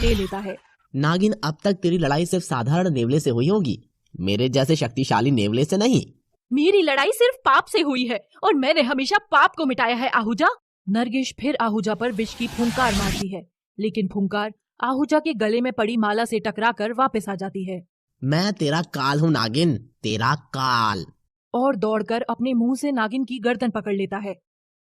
ले लेता है। नागिन, अब तक तेरी लड़ाई सिर्फ साधारण नेवले से हुई होगी, मेरे जैसे शक्तिशाली नेवले से नहीं। मेरी लड़ाई सिर्फ पाप से हुई है और मैंने हमेशा पाप को मिटाया है आहूजा। नरगिस फिर आहूजा पर विष की फुंकार मारती है, लेकिन फुंकार आहूजा के गले में पड़ी माला से टकराकर वापस आ जाती है। मैं तेरा काल हूँ नागिन, तेरा काल। और दौड़कर अपने मुंह से नागिन की गर्दन पकड़ लेता है।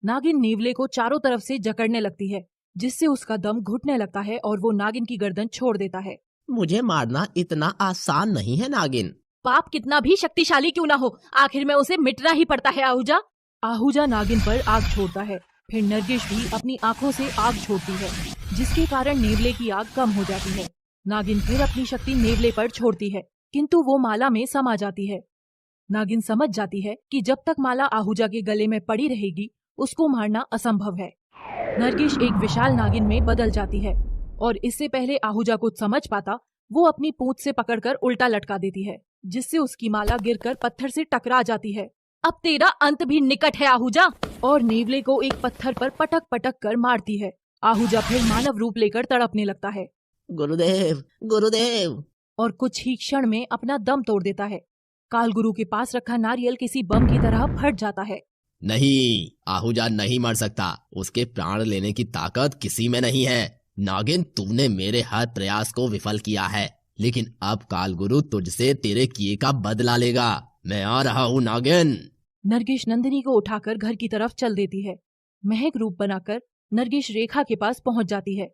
नागिन नेवले को चारों तरफ से जकड़ने लगती है, जिससे उसका दम घुटने लगता है और वो नागिन की गर्दन छोड़ देता है। मुझे मारना इतना आसान नहीं है नागिन। पाप कितना भी शक्तिशाली क्यों ना हो, आखिर में उसे मिटना ही पड़ता है आहूजा। आहूजा नागिन पर आग छोड़ता है। फिर नरगिस भी अपनी आंखों से आग छोड़ती है, जिसके कारण नेवले की आग कम हो जाती है। नागिन फिर अपनी शक्ति नेवले पर छोड़ती है, किंतु वो माला में समा जाती है। नागिन समझ जाती है कि जब तक माला आहूजा के गले में पड़ी रहेगी उसको मारना असंभव है। नरगिस एक विशाल नागिन में बदल जाती है और इससे पहले आहूजा कुछ समझ पाता, वो अपनी पूंछ से पकड़कर उल्टा लटका देती है, जिससे उसकी माला गिरकर पत्थर से टकरा जाती है। अब तेरा अंत भी निकट है आहूजा, और नेवले को एक पत्थर पर पटक पटक कर मारती है। आहूजा फिर मानव रूप लेकर तड़पने लगता है। गुरुदेव, गुरुदेव। और कुछ ही क्षण में अपना दम तोड़ देता है। कालगुरु के पास रखा नारियल किसी बम की तरह फट जाता है। नहीं, आहूजा नहीं मर सकता, उसके प्राण लेने की ताकत किसी में नहीं है। नागिन, तूने मेरे हर प्रयास को विफल किया है, लेकिन अब कालगुरु तुझसे तेरे किए का बदला लेगा। मैं आ रहा हूँ नागिन। नरगिस नंदिनी को उठाकर घर की तरफ चल देती है। महक रूप बनाकर नरगिस रेखा के पास पहुंच जाती है।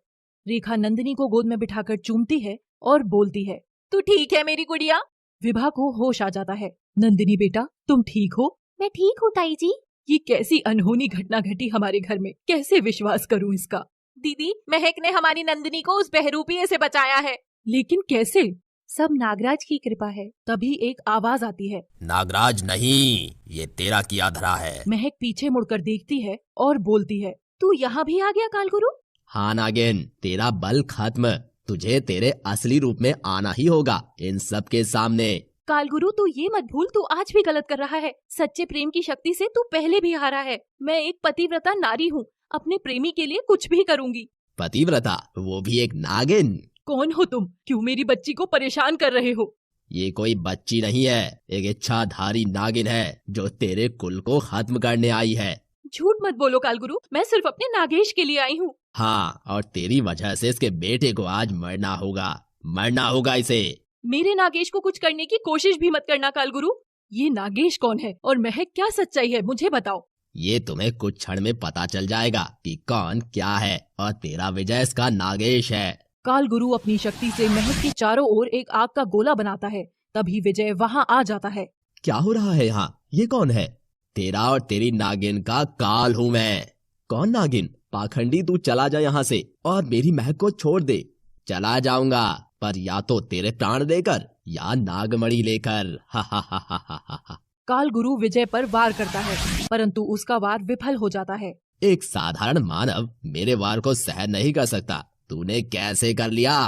रेखा नंदिनी को गोद में बिठाकर चूमती है और बोलती है, तू ठीक है मेरी गुड़िया? विभा को होश आ जाता है। नंदिनी बेटा, तुम ठीक हो? मैं ठीक हूँ ताई जी। ये कैसी अनहोनी घटना घटी हमारे घर में, कैसे विश्वास करूं इसका। दीदी, महक ने हमारी नंदिनी को उस बहरूपिये से बचाया है। लेकिन कैसे? सब नागराज की कृपा है। तभी एक आवाज आती है, नागराज नहीं, ये तेरा किया धरा है। महक पीछे मुड़कर देखती है और बोलती है, तू यहाँ भी आ गया कालगुरु? हाँ नागिन, तेरा बल खत्म, तुझे तेरे असली रूप में आना ही होगा इन सब के सामने। कालगुरु, तू ये मत भूल, तू आज भी गलत कर रहा है। सच्चे प्रेम की शक्ति से तू पहले भी हारा है। मैं एक पतिव्रता नारी हूँ, अपने प्रेमी के लिए कुछ भी करूँगी। पतिव्रता, वो भी एक नागिन? कौन हो तुम? क्यों मेरी बच्ची को परेशान कर रहे हो? ये कोई बच्ची नहीं है, एक इच्छाधारी नागिन है जो तेरे कुल को खत्म करने आई है। झूठ मत बोलो कालगुरु, मैं सिर्फ अपने नागेश के लिए आई हूँ। हाँ, और तेरी वजह से इसके बेटे को आज मरना होगा इसे। मेरे नागेश को कुछ करने की कोशिश भी मत करना कालगुरु। ये नागेश कौन है और महक क्या सच्चाई है, मुझे बताओ। ये तुम्हें कुछ क्षण में पता चल जाएगा कि कौन क्या है, और तेरा विजय इसका नागेश है। कालगुरु अपनी शक्ति से महक के चारों ओर एक आग का गोला बनाता है। तभी विजय वहाँ आ जाता है। क्या हो रहा है यहाँ? ये कौन है? तेरा और तेरी नागिन का काल हूँ मैं। कौन नागिन? पाखंडी, तू चला जा यहाँ से और मेरी महक को छोड़ दे। चला जाऊंगा, पर या तो तेरे प्राण देकर या नागमणि लेकर। हा हा हा हा हा हा। कालगुरु विजय पर वार करता है, परंतु उसका वार विफल हो जाता है। एक साधारण मानव मेरे वार को सहन नहीं कर सकता, तूने कैसे कर लिया?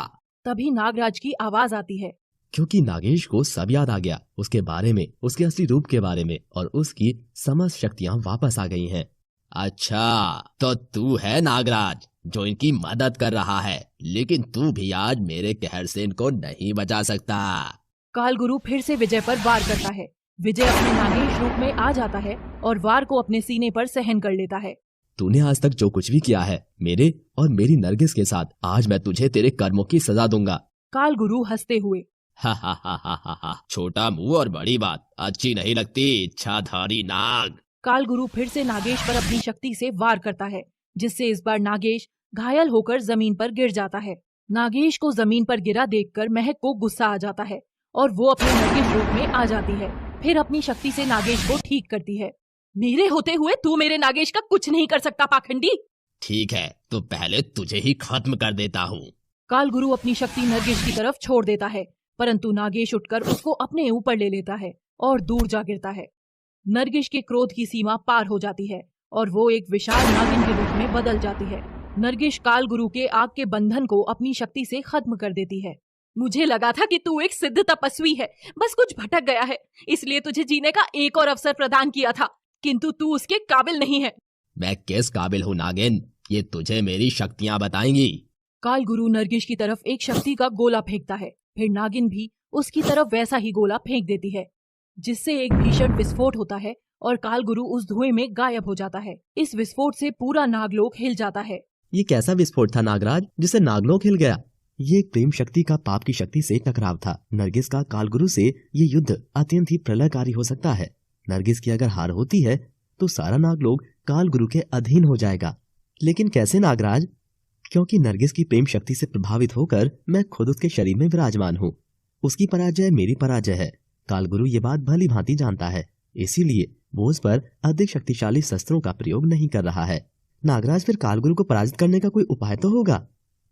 तभी नागराज की आवाज आती है। क्योंकि नागेश को सब याद आ गया, उसके बारे में, उसके असली रूप के बारे में, और उसकी समस्त शक्तियाँ वापस आ गई हैं। अच्छा, तो तू है नागराज जो इनकी मदद कर रहा है, लेकिन तू भी आज मेरे कहर से इनको नहीं बचा सकता। कालगुरु फिर से विजय पर वार करता है। विजय अपने नागेश रूप में आ जाता है और वार को अपने सीने पर सहन कर लेता है। तूने आज तक जो कुछ भी किया है मेरे और मेरी नरगिस के साथ, आज मैं तुझे तेरे कर्मों की सजा दूंगा। कालगुरु हंसते हुए, हा हा हा हा हा हा, छोटा मुंह और बड़ी बात अच्छी नहीं लगती, इच्छाधारी नाग। कालगुरु फिर से नागेश पर अपनी शक्ति से वार करता है, जिससे इस बार नागेश घायल होकर जमीन पर गिर जाता है। नागेश को जमीन पर गिरा देखकर महक को गुस्सा आ जाता है और वो अपने नरगिस रूप में आ जाती है। फिर अपनी शक्ति से नागेश को ठीक करती है। मेरे होते हुए तू मेरे नागेश का कुछ नहीं कर सकता पाखंडी। ठीक है, तो पहले तुझे ही खत्म कर देता हूँ। कालगुरु अपनी शक्ति नरगिस की तरफ छोड़ देता है, परंतु नागेश उठकर उसको अपने ऊपर ले लेता है और दूर जा गिरता है। नरगिस के क्रोध की सीमा पार हो जाती है और वो एक विशाल नागिन के रूप में बदल जाती है। नरगिस कालगुरु के आग के बंधन को अपनी शक्ति से खत्म कर देती है। मुझे लगा था कि तू एक सिद्ध तपस्वी है, बस कुछ भटक गया है, इसलिए तुझे जीने का एक और अवसर प्रदान किया था, किंतु तू उसके काबिल नहीं है। मैं किस काबिल हूँ नागिन, ये तुझे मेरी शक्तियाँ बताएंगी। काल गुरु नरगिस की तरफ एक शक्ति का गोला फेंकता है। फिर नागिन भी उसकी तरफ वैसा ही गोला फेंक देती है, जिससे एक भीषण विस्फोट होता है और काल गुरु उस धुएं में गायब हो जाता है। इस विस्फोट से पूरा नागलोक हिल जाता है। ये कैसा विस्फोट था नागराज, जिससे नागलोक हिल गया? ये एक प्रेम शक्ति का पाप की शक्ति से टकराव था। नरगिस का कालगुरु से ये युद्ध अत्यंत ही प्रलयकारी हो सकता है। नरगिस की अगर हार होती है तो सारा नागलोक कालगुरु के अधीन हो जाएगा। लेकिन कैसे नागराज? क्योंकि नरगिस की प्रेम शक्ति से प्रभावित होकर मैं खुद उसके शरीर में विराजमान हूँ। उसकी पराजय मेरी पराजय है। कालगुरु ये बात भली भांति जानता है, इसीलिए वो उस पर अधिक शक्तिशाली शस्त्रों का प्रयोग नहीं कर रहा है। नागराज, फिर कालगुरु को पराजित करने का कोई उपाय तो होगा?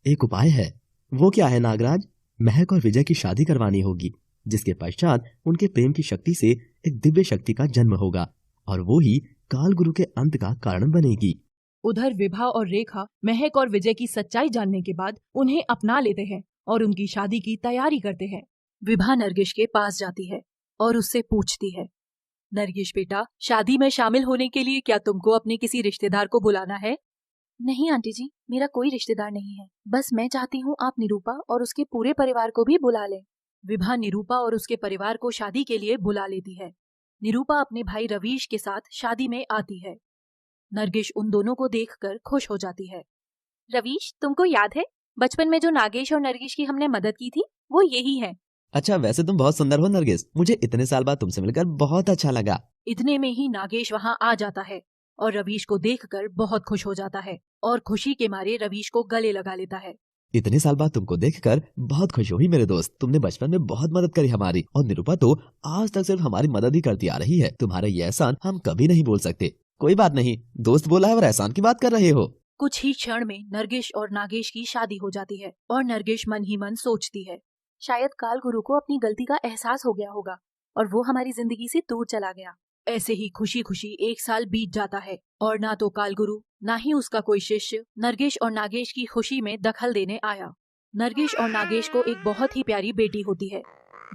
एक उपाय है। वो क्या है नागराज? महक और विजय की शादी करवानी होगी, जिसके पश्चात उनके प्रेम की शक्ति से एक दिव्य शक्ति का जन्म होगा और वो ही कालगुरु के अंत का कारण बनेगी। उधर विभा और रेखा महक और विजय की सच्चाई जानने के बाद उन्हें अपना लेते हैं और उनकी शादी की तैयारी करते हैं। विभा नरगिस के पास जाती है और उससे पूछती है, नरगिस बेटा, शादी में शामिल होने के लिए क्या तुमको अपने किसी रिश्तेदार को बुलाना है? नहीं आंटी जी, मेरा कोई रिश्तेदार नहीं है। बस मैं चाहती हूँ आप निरूपा और उसके पूरे परिवार को भी बुला लें। विभा निरूपा और उसके परिवार को शादी के लिए बुला लेती है। निरूपा अपने भाई रवीश के साथ शादी में आती है। नरगिस उन दोनों को देखकर खुश हो जाती है। रवीश, तुमको याद है बचपन में जो नागेश और नरगिस की हमने मदद की थी, वो यही है। अच्छा, वैसे तुम बहुत सुंदर हो नरगिस। मुझे इतने साल बाद तुमसे मिलकर बहुत अच्छा लगा। इतने में ही नागेश वहाँ आ जाता है और रवीश को देखकर बहुत खुश हो जाता है और खुशी के मारे रवीश को गले लगा लेता है। इतने साल बाद तुमको देखकर बहुत खुश हुई मेरे दोस्त। तुमने बचपन में बहुत मदद करी हमारी, और निरूपा तो आज तक सिर्फ हमारी मदद ही करती आ रही है। तुम्हारा ये एहसान हम कभी नहीं बोल सकते। कोई बात नहीं, दोस्त बोला है और एहसान की बात कर रहे हो। कुछ ही क्षण में नरगिस और नागेश की शादी हो जाती है और नरगिस मन ही मन सोचती है, शायद काल गुरु को अपनी गलती का एहसास हो गया होगा और वो हमारी जिंदगी से दूर चला गया। ऐसे ही खुशी खुशी एक साल बीत जाता है और ना तो कालगुरु ना ही उसका कोई शिष्य नरगिस और नागेश की खुशी में दखल देने आया। नरगिस और नागेश को एक बहुत ही प्यारी बेटी होती है,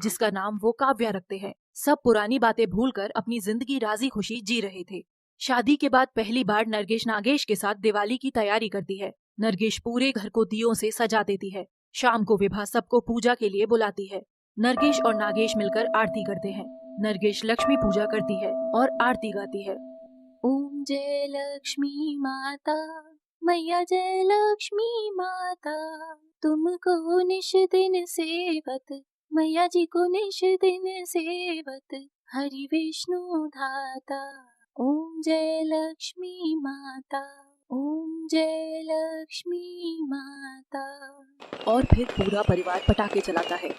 जिसका नाम वो काव्या रखते हैं। सब पुरानी बातें भूलकर अपनी जिंदगी राजी खुशी जी रहे थे। शादी के बाद पहली बार नरगिस नागेश के साथ दिवाली की तैयारी करती है। नरगिस पूरे घर को दियों से सजा देती है। शाम को विभा सबको पूजा के लिए बुलाती है। नरगिस और नागेश मिलकर आरती करते हैं। नरगिस लक्ष्मी पूजा करती है और आरती गाती है। ओम जय लक्ष्मी माता, मैया जय लक्ष्मी माता, तुमको निश दिन सेवत, मैया जी को निश दिन सेवत, हरि विष्णु धाता। ओम जय लक्ष्मी माता, ओम जय लक्ष्मी माता। और फिर पूरा परिवार पटाखे चलाता है।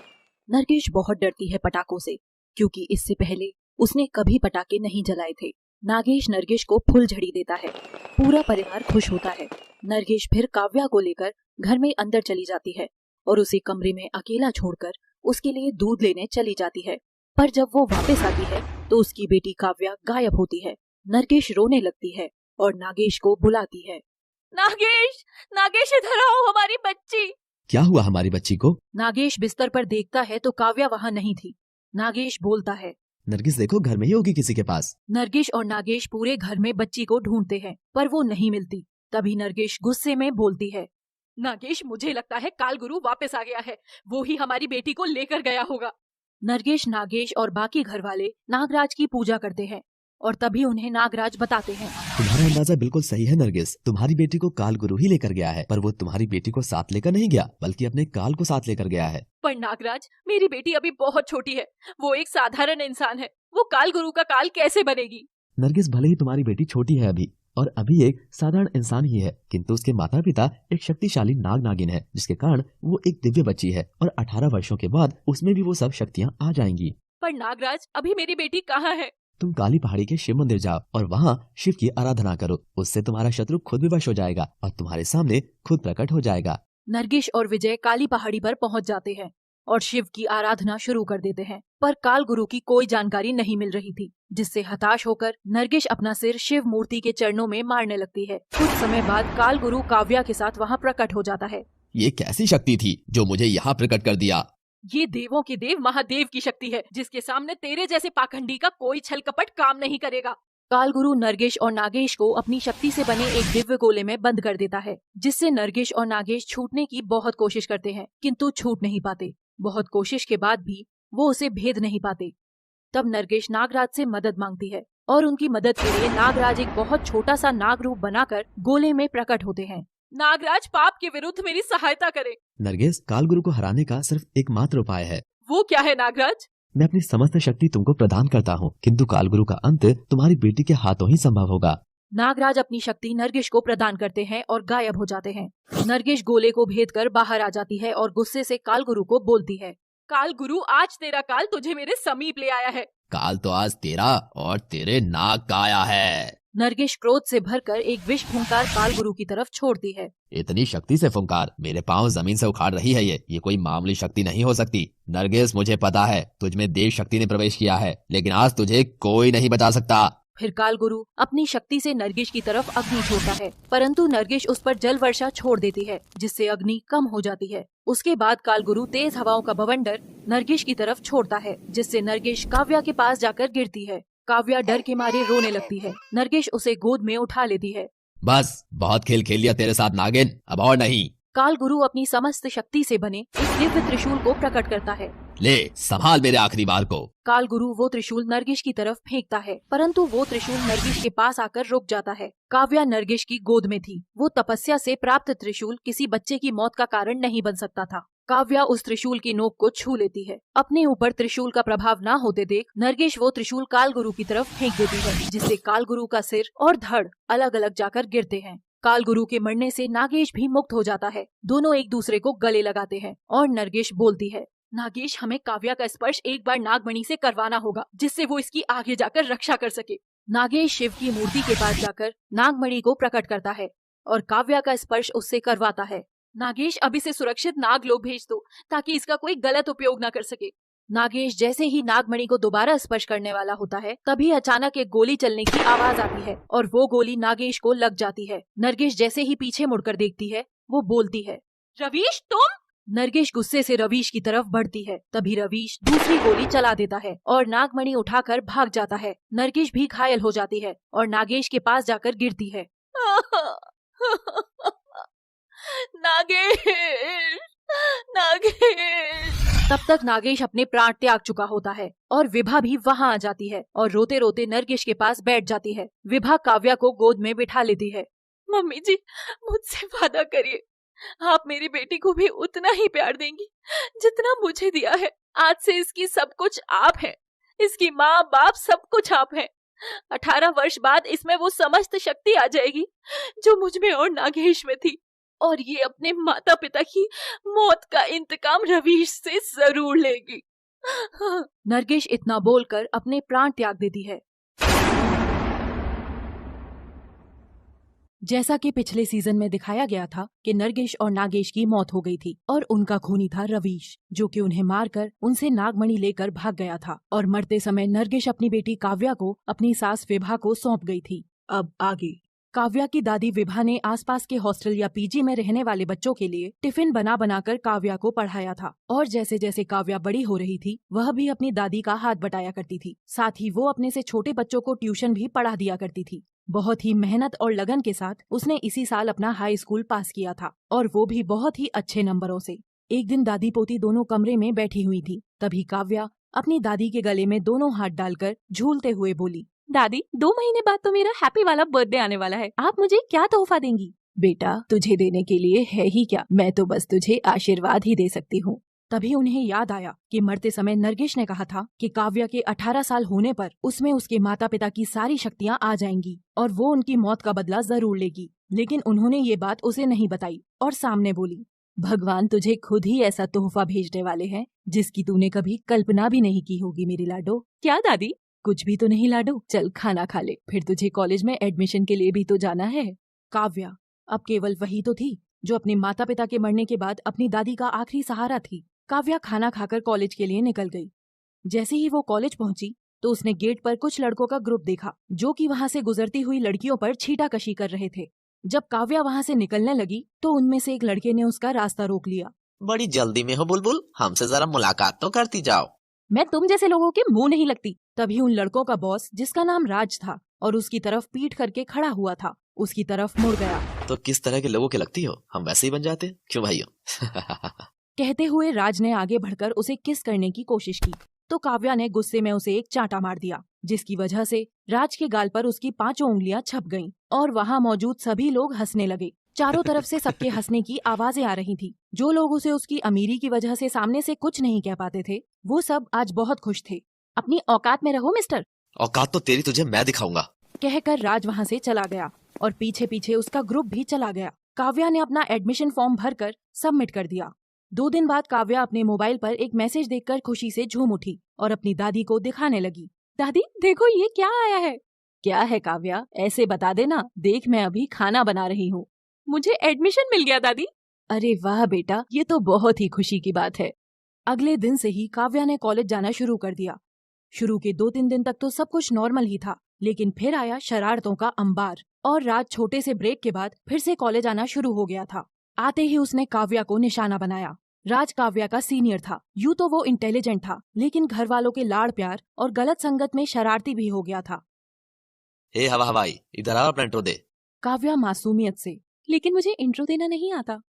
नरगिस बहुत डरती है पटाखों से, क्योंकि इससे पहले उसने कभी पटाखे नहीं जलाए थे। नागेश नरगिस को फुलझड़ी देता है। पूरा परिवार खुश होता है। नरगिस फिर काव्या को लेकर घर में अंदर चली जाती है और उसे कमरे में अकेला छोड़कर उसके लिए दूध लेने चली जाती है। पर जब वो वापस आती है तो उसकी बेटी काव्या गायब होती है। नरगिस रोने लगती है और नागेश को बुलाती है। नागेश, नागेश इधर आओ, हमारी बच्ची। क्या हुआ हमारी बच्ची को? नागेश बिस्तर पर देखता है तो काव्या वहाँ नहीं थी। नागेश बोलता है, नरगिस देखो, घर में ही होगी किसी के पास। नरगिस और नागेश पूरे घर में बच्ची को ढूंढते हैं पर वो नहीं मिलती। तभी नरगिस गुस्से में बोलती है, नागेश, मुझे लगता है कालगुरु वापस आ गया है। वो ही हमारी बेटी को लेकर गया होगा। नरगिस, नागेश और बाकी घर वाले नागराज की पूजा करते हैं और तभी उन्हें नागराज बताते हैं, तुम्हारा अंदाजा बिल्कुल सही है नरगिस। तुम्हारी बेटी को कालगुरु ही लेकर गया है, पर वो तुम्हारी बेटी को साथ लेकर नहीं गया, बल्कि अपने काल को साथ लेकर गया है। पर नागराज, मेरी बेटी अभी बहुत छोटी है। वो एक साधारण इंसान है। वो कालगुरु का काल कैसे बनेगी? नरगिस, भले ही तुम्हारी बेटी छोटी है अभी और अभी एक साधारण इंसान ही है, किंतु उसके माता पिता एक शक्तिशाली नाग नागिन है, जिसके कारण वो एक दिव्य बच्ची है और 18 वर्षों के बाद उसमें भी वो सब शक्तियाँ आ जाएंगी। पर नागराज, अभी मेरी बेटी कहाँ है? तुम काली पहाड़ी के शिव मंदिर जाओ और वहाँ शिव की आराधना करो। उससे तुम्हारा शत्रु खुद विवश हो जाएगा और तुम्हारे सामने खुद प्रकट हो जाएगा। नरगिस और विजय काली पहाड़ी पर पहुँच जाते हैं और शिव की आराधना शुरू कर देते हैं। पर काल गुरु की कोई जानकारी नहीं मिल रही थी, जिससे हताश होकर नरगिस अपना सिर शिव मूर्ति के चरणों में मारने लगती है। कुछ समय बाद काल गुरु काव्या के साथ वहाँ प्रकट हो जाता है। ये कैसी शक्ति थी जो मुझे यहाँ प्रकट कर दिया? ये देवों के देव महादेव की शक्ति है, जिसके सामने तेरे जैसे पाखंडी का कोई छल कपट काम नहीं करेगा। कालगुरु नरगिस और नागेश को अपनी शक्ति से बने एक दिव्य गोले में बंद कर देता है, जिससे नरगिस और नागेश छूटने की बहुत कोशिश करते हैं, किंतु छूट नहीं पाते। बहुत कोशिश के बाद भी वो उसे भेद नहीं पाते। तब नरगिस नागराज से मदद मांगती है और उनकी मदद के लिए नागराज एक बहुत छोटा सा नाग रूप बनाकर गोले में प्रकट होते हैं। नागराज, पाप के विरुद्ध मेरी सहायता करे। नरगिस, कालगुरु को हराने का सिर्फ एकमात्र उपाय है। वो क्या है नागराज? मैं अपनी समस्त शक्ति तुमको प्रदान करता हूँ, किंतु कालगुरु का अंत तुम्हारी बेटी के हाथों ही संभव होगा। नागराज अपनी शक्ति नरगिस को प्रदान करते हैं और गायब हो जाते हैं। नरगिस गोले को भेद कर बाहर आ जाती है और गुस्से से कालगुरु को बोलती है, कालगुरु, आज तेरा काल तुझे मेरे समीप ले आया है। काल तो आज तेरा और तेरे नाग का आया है। नरगिस क्रोध से भरकर एक विष फुंकार कालगुरु की तरफ छोड़ती है। इतनी शक्ति से फुंकार, मेरे पाँव जमीन से उखाड़ रही है। ये कोई मामूली शक्ति नहीं हो सकती। नरगिस, मुझे पता है तुझ में देव शक्ति ने प्रवेश किया है, लेकिन आज तुझे कोई नहीं बचा सकता। फिर कालगुरु अपनी शक्ति से नरगिस की तरफ अग्नि छोड़ता है, परंतु नरगिस उस पर जल वर्षा छोड़ देती है, जिससे अग्नि कम हो जाती है। उसके बाद कालगुरु तेज हवाओं का बवंडर नरगिस की तरफ छोड़ता है, जिससे नरगिस काव्या के पास जाकर गिरती है। काव्या डर के मारे रोने लगती है। नरगिस उसे गोद में उठा लेती है। बस बहुत खेल खेल लिया तेरे साथ नागिन, अब और नहीं। कालगुरु अपनी समस्त शक्ति से बने एक दिव्य त्रिशूल को प्रकट करता है। ले संभाल मेरे आखिरी बार को। कालगुरु वो त्रिशूल नरगिस की तरफ फेंकता है, परंतु वो त्रिशूल नरगिस के पास आकर रुक जाता है। काव्या नरगिस की गोद में थी। वो तपस्या से प्राप्त त्रिशूल किसी बच्चे की मौत का कारण नहीं बन सकता था। काव्या उस त्रिशूल की नोक को छू लेती है। अपने ऊपर त्रिशूल का प्रभाव न होते देख नरगिस वो त्रिशूल कालगुरु की तरफ फेंक देती है, जिससे कालगुरु का सिर और धड़ अलग अलग जाकर गिरते हैं। कालगुरु के मरने से नागेश भी मुक्त हो जाता है। दोनों एक दूसरे को गले लगाते हैं और नरगिस बोलती है, नागेश, हमें काव्या का स्पर्श एक बार नागमणि से करवाना होगा, जिससे वो इसकी आगे जाकर रक्षा कर सके। नागेश शिव की मूर्ति के पास जाकर नागमणि को प्रकट करता है और काव्या का स्पर्श उससे करवाता है। नागेश, अब इसे सुरक्षित नागलोक भेज दो, ताकि इसका कोई गलत उपयोग न कर सके। नागेश जैसे ही नागमणि को दोबारा स्पर्श करने वाला होता है, तभी अचानक एक गोली चलने की आवाज आती है और वो गोली नागेश को लग जाती है। नरगिस जैसे ही पीछे मुड़कर देखती है, वो बोलती है, रवीश, तुम? नरगिस गुस्से से रवीश की तरफ बढ़ती है। तभी रवीश दूसरी गोली चला देता है और नागमणि उठाकर भाग जाता है। नरगिस भी घायल हो जाती है और नागेश के पास जाकर गिरती है। नागेश, नागेश। तब तक नागेश अपने प्राण त्याग चुका होता है और विभा भी वहाँ आ जाती है और रोते रोते नरगिस के पास बैठ जाती है। विभा काव्या को गोद में बिठा लेती है। मम्मी जी, मुझसे वादा करिए, आप मेरी बेटी को भी उतना ही प्यार देंगी जितना मुझे दिया है। आज से इसकी सब कुछ आप हैं, इसकी माँ बाप सब कुछ आप हैं। 18 वर्ष बाद इसमें वो समस्त शक्ति आ जाएगी जो मुझ में और नागेश में थी, और ये अपने माता पिता की मौत का इंतकाम रवीश से जरूर लेगी। नरगिस इतना बोलकर अपने प्राण त्याग देती है। जैसा कि पिछले सीजन में दिखाया गया था कि नरगिस और नागेश की मौत हो गई थी और उनका खूनी था रवीश, जो कि उन्हें मारकर उनसे नागमणि लेकर भाग गया था। और मरते समय नरगिस अपनी बेटी काव्या को अपनी सास विभा को सौंप गई थी। अब आगे काव्या की दादी विभा ने आसपास के हॉस्टल या पीजी में रहने वाले बच्चों के लिए टिफिन बना बनाकर काव्या को पढ़ाया था। और जैसे जैसे काव्या बड़ी हो रही थी, वह भी अपनी दादी का हाथ बटाया करती थी। साथ ही वो अपने से छोटे बच्चों को ट्यूशन भी पढ़ा दिया करती थी। बहुत ही मेहनत और लगन के साथ उसने इसी साल अपना हाई स्कूल पास किया था, और वो भी बहुत ही अच्छे नंबरों से। एक दिन दादी पोती दोनों कमरे में बैठी हुई थी। तभी काव्या अपनी दादी के गले में दोनों हाथ डालकर झूलते हुए बोली, दादी, 2 महीने बाद तो मेरा हैप्पी वाला बर्थडे आने वाला है, आप मुझे क्या तोहफा देंगी? बेटा, तुझे देने के लिए है ही क्या, मैं तो बस तुझे आशीर्वाद ही दे सकती हूँ। तभी उन्हें याद आया कि मरते समय नरगिस ने कहा था कि काव्या के 18 साल होने पर उसमें उसके माता पिता की सारी शक्तियाँ आ जाएंगी और वो उनकी मौत का बदला जरूर लेगी। लेकिन उन्होंने ये बात उसे नहीं बताई और सामने बोली, भगवान तुझे खुद ही ऐसा तोहफा भेजने वाले हैं जिसकी तूने कभी कल्पना भी नहीं की होगी मेरी लाडो। क्या दादी? कुछ भी तो नहीं लाडो, चल खाना खा ले, फिर तुझे कॉलेज में एडमिशन के लिए भी तो जाना है। काव्या अब केवल वही तो थी जो अपने माता पिता के मरने के बाद अपनी दादी का आखिरी सहारा थी। काव्या खाना खाकर कॉलेज के लिए निकल गई। जैसे ही वो कॉलेज पहुंची तो उसने गेट पर कुछ लड़कों का ग्रुप देखा जो कि वहां से गुजरती हुई लड़कियों पर छीटाकशी कर रहे थे। जब काव्या वहां से निकलने लगी तो उनमें से एक लड़के ने उसका रास्ता रोक लिया। बड़ी जल्दी में हो बुलबुल, हमसे जरा मुलाकात तो करती जाओ। मैं तुम जैसे लोगों के मुंह नहीं लगती। तभी उन लड़कों का बॉस, जिसका नाम राज था, और उसकी तरफ पीठ करके खड़ा हुआ था। उसकी तरफ मुड़ गया। तो किस तरह के लोगों के लगती हो, हम वैसे ही बन जाते, क्यों भाइयों? कहते हुए राज ने आगे बढ़कर उसे किस करने की कोशिश की तो काव्या ने गुस्से में उसे एक चांटा मार दिया, जिसकी वजह से राज के गाल पर उसकी 5 उंगलियां छप गईं और वहां मौजूद सभी लोग हंसने लगे। चारों तरफ से सबके हंसने की आवाजें आ रही थी। जो लोग उसे उसकी अमीरी की वजह से सामने से कुछ नहीं कह पाते थे, वो सब आज बहुत खुश थे। अपनी औकात में रहो मिस्टर, औकात तो तेरी तुझे मैं दिखाऊंगा, कहकर राज वहां से चला गया और पीछे पीछे उसका ग्रुप भी चला गया। काव्या ने अपना एडमिशन फॉर्म भरकर सबमिट कर दिया। 2 दिन बाद काव्या अपने मोबाइल पर एक मैसेज देखकर खुशी से झूम उठी और अपनी दादी को दिखाने लगी। दादी देखो ये क्या आया है। क्या है काव्या, ऐसे बता देना, देख मैं अभी खाना बना रही हूँ। मुझे एडमिशन मिल गया दादी। अरे वाह बेटा, ये तो बहुत ही खुशी की बात है। अगले दिन से ही काव्या ने कॉलेज जाना शुरू कर दिया। शुरू के 2-3 दिन तक तो सब कुछ नॉर्मल ही था, लेकिन फिर आया शरारतों का अंबार और राज छोटे से ब्रेक के बाद फिर से कॉलेज आना शुरू हो गया था। आते ही उसने काव्या को निशाना बनाया। राज काव्या का सीनियर था। यूं तो वो इंटेलिजेंट था, लेकिन घर वालों के लाड़ प्यार और गलत संगत में शरारती भी हो गया था। हे हवा हवाई, इधर आ, अपना इंट्रो दे। काव्या मासूमियत से, लेकिन मुझे इंट्रो देना नहीं आता।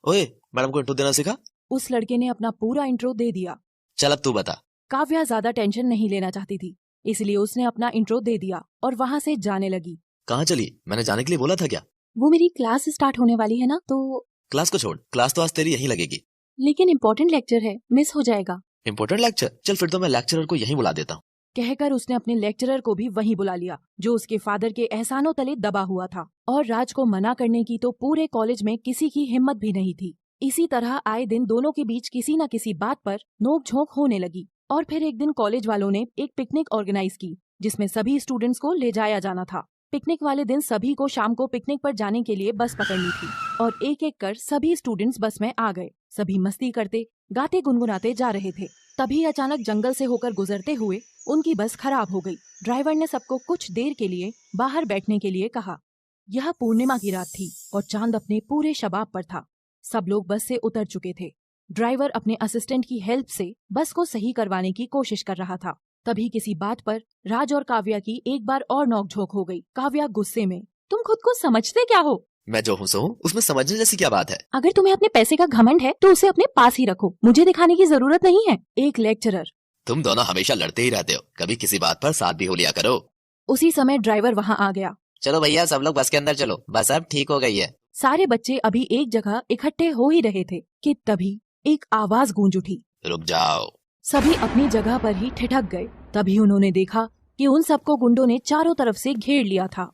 ओए, मैडम को इंट्रो देना सिखा। उस लड़के ने अपना पूरा इंट्रो दे दिया। चल अब तू बता। काव्या ज्यादा टेंशन नहीं लेना चाहती थी, इसलिए उसने अपना इंट्रो दे दिया और वहाँ से जाने लगी। कहाँ चली? मैंने जाने के लिए बोला था क्या? वो मेरी क्लास स्टार्ट होने वाली है ना, तो क्लास को छोड़, क्लास तो आज तेरी यहीं लगेगी। लेकिन इम्पोर्टेंट लेक्चर है, मिस हो जाएगा। Important lecture? चल फिर तो मैं लेक्चरर को यहीं बुला देता हूँ। कहकर उसने अपने लेक्चरर को भी वहीं बुला लिया, जो उसके फादर के एहसानों तले दबा हुआ था। और राज को मना करने की तो पूरे कॉलेज में किसी की हिम्मत भी नहीं थी। इसी तरह आए दिन दोनों के बीच किसी न किसी बात पर नोक-झोंक होने लगी। और फिर एक दिन कॉलेज वालों ने एक पिकनिक ऑर्गेनाइज की, जिसमें सभी स्टूडेंट्स को ले जाया जाना था। पिकनिक वाले दिन सभी को शाम को पिकनिक पर जाने के लिए बस पकड़नी थी और एक एक कर सभी स्टूडेंट्स बस में आ गए। सभी मस्ती करते गाते गुनगुनाते जा रहे थे। तभी अचानक जंगल से होकर गुजरते हुए उनकी बस खराब हो गई। ड्राइवर ने सबको कुछ देर के लिए बाहर बैठने के लिए कहा। यह पूर्णिमा की रात थी और चांद अपने पूरे शबाब पर था। सब लोग बस से उतर चुके थे। ड्राइवर अपने असिस्टेंट की हेल्प से बस को सही करवाने की कोशिश कर रहा था। तभी किसी बात पर राज और काव्या की एक बार और नोकझोंक हो गई। काव्या गुस्से में, तुम खुद को समझते क्या हो? मैं जो हूँ सो हूँ, उसमें समझने जैसी क्या बात है? अगर तुम्हें अपने पैसे का घमंड है तो उसे अपने पास ही रखो, मुझे दिखाने की जरूरत नहीं है। एक लेक्चरर, तुम दोनों हमेशा लड़ते ही रहते हो, कभी किसी बात पर साथ भी हो लिया करो। उसी समय ड्राइवर वहाँ आ गया। चलो भैया, सब लोग बस के अंदर चलो, बस अब ठीक हो गई है। सारे बच्चे अभी एक जगह इकट्ठे हो ही रहे थे कि तभी एक आवाज गूंज उठी। रुक जाओ। सभी अपनी जगह पर ही ठिठक गए। तभी उन्होंने देखा कि उन सबको गुंडों ने चारों तरफ से घेर लिया था।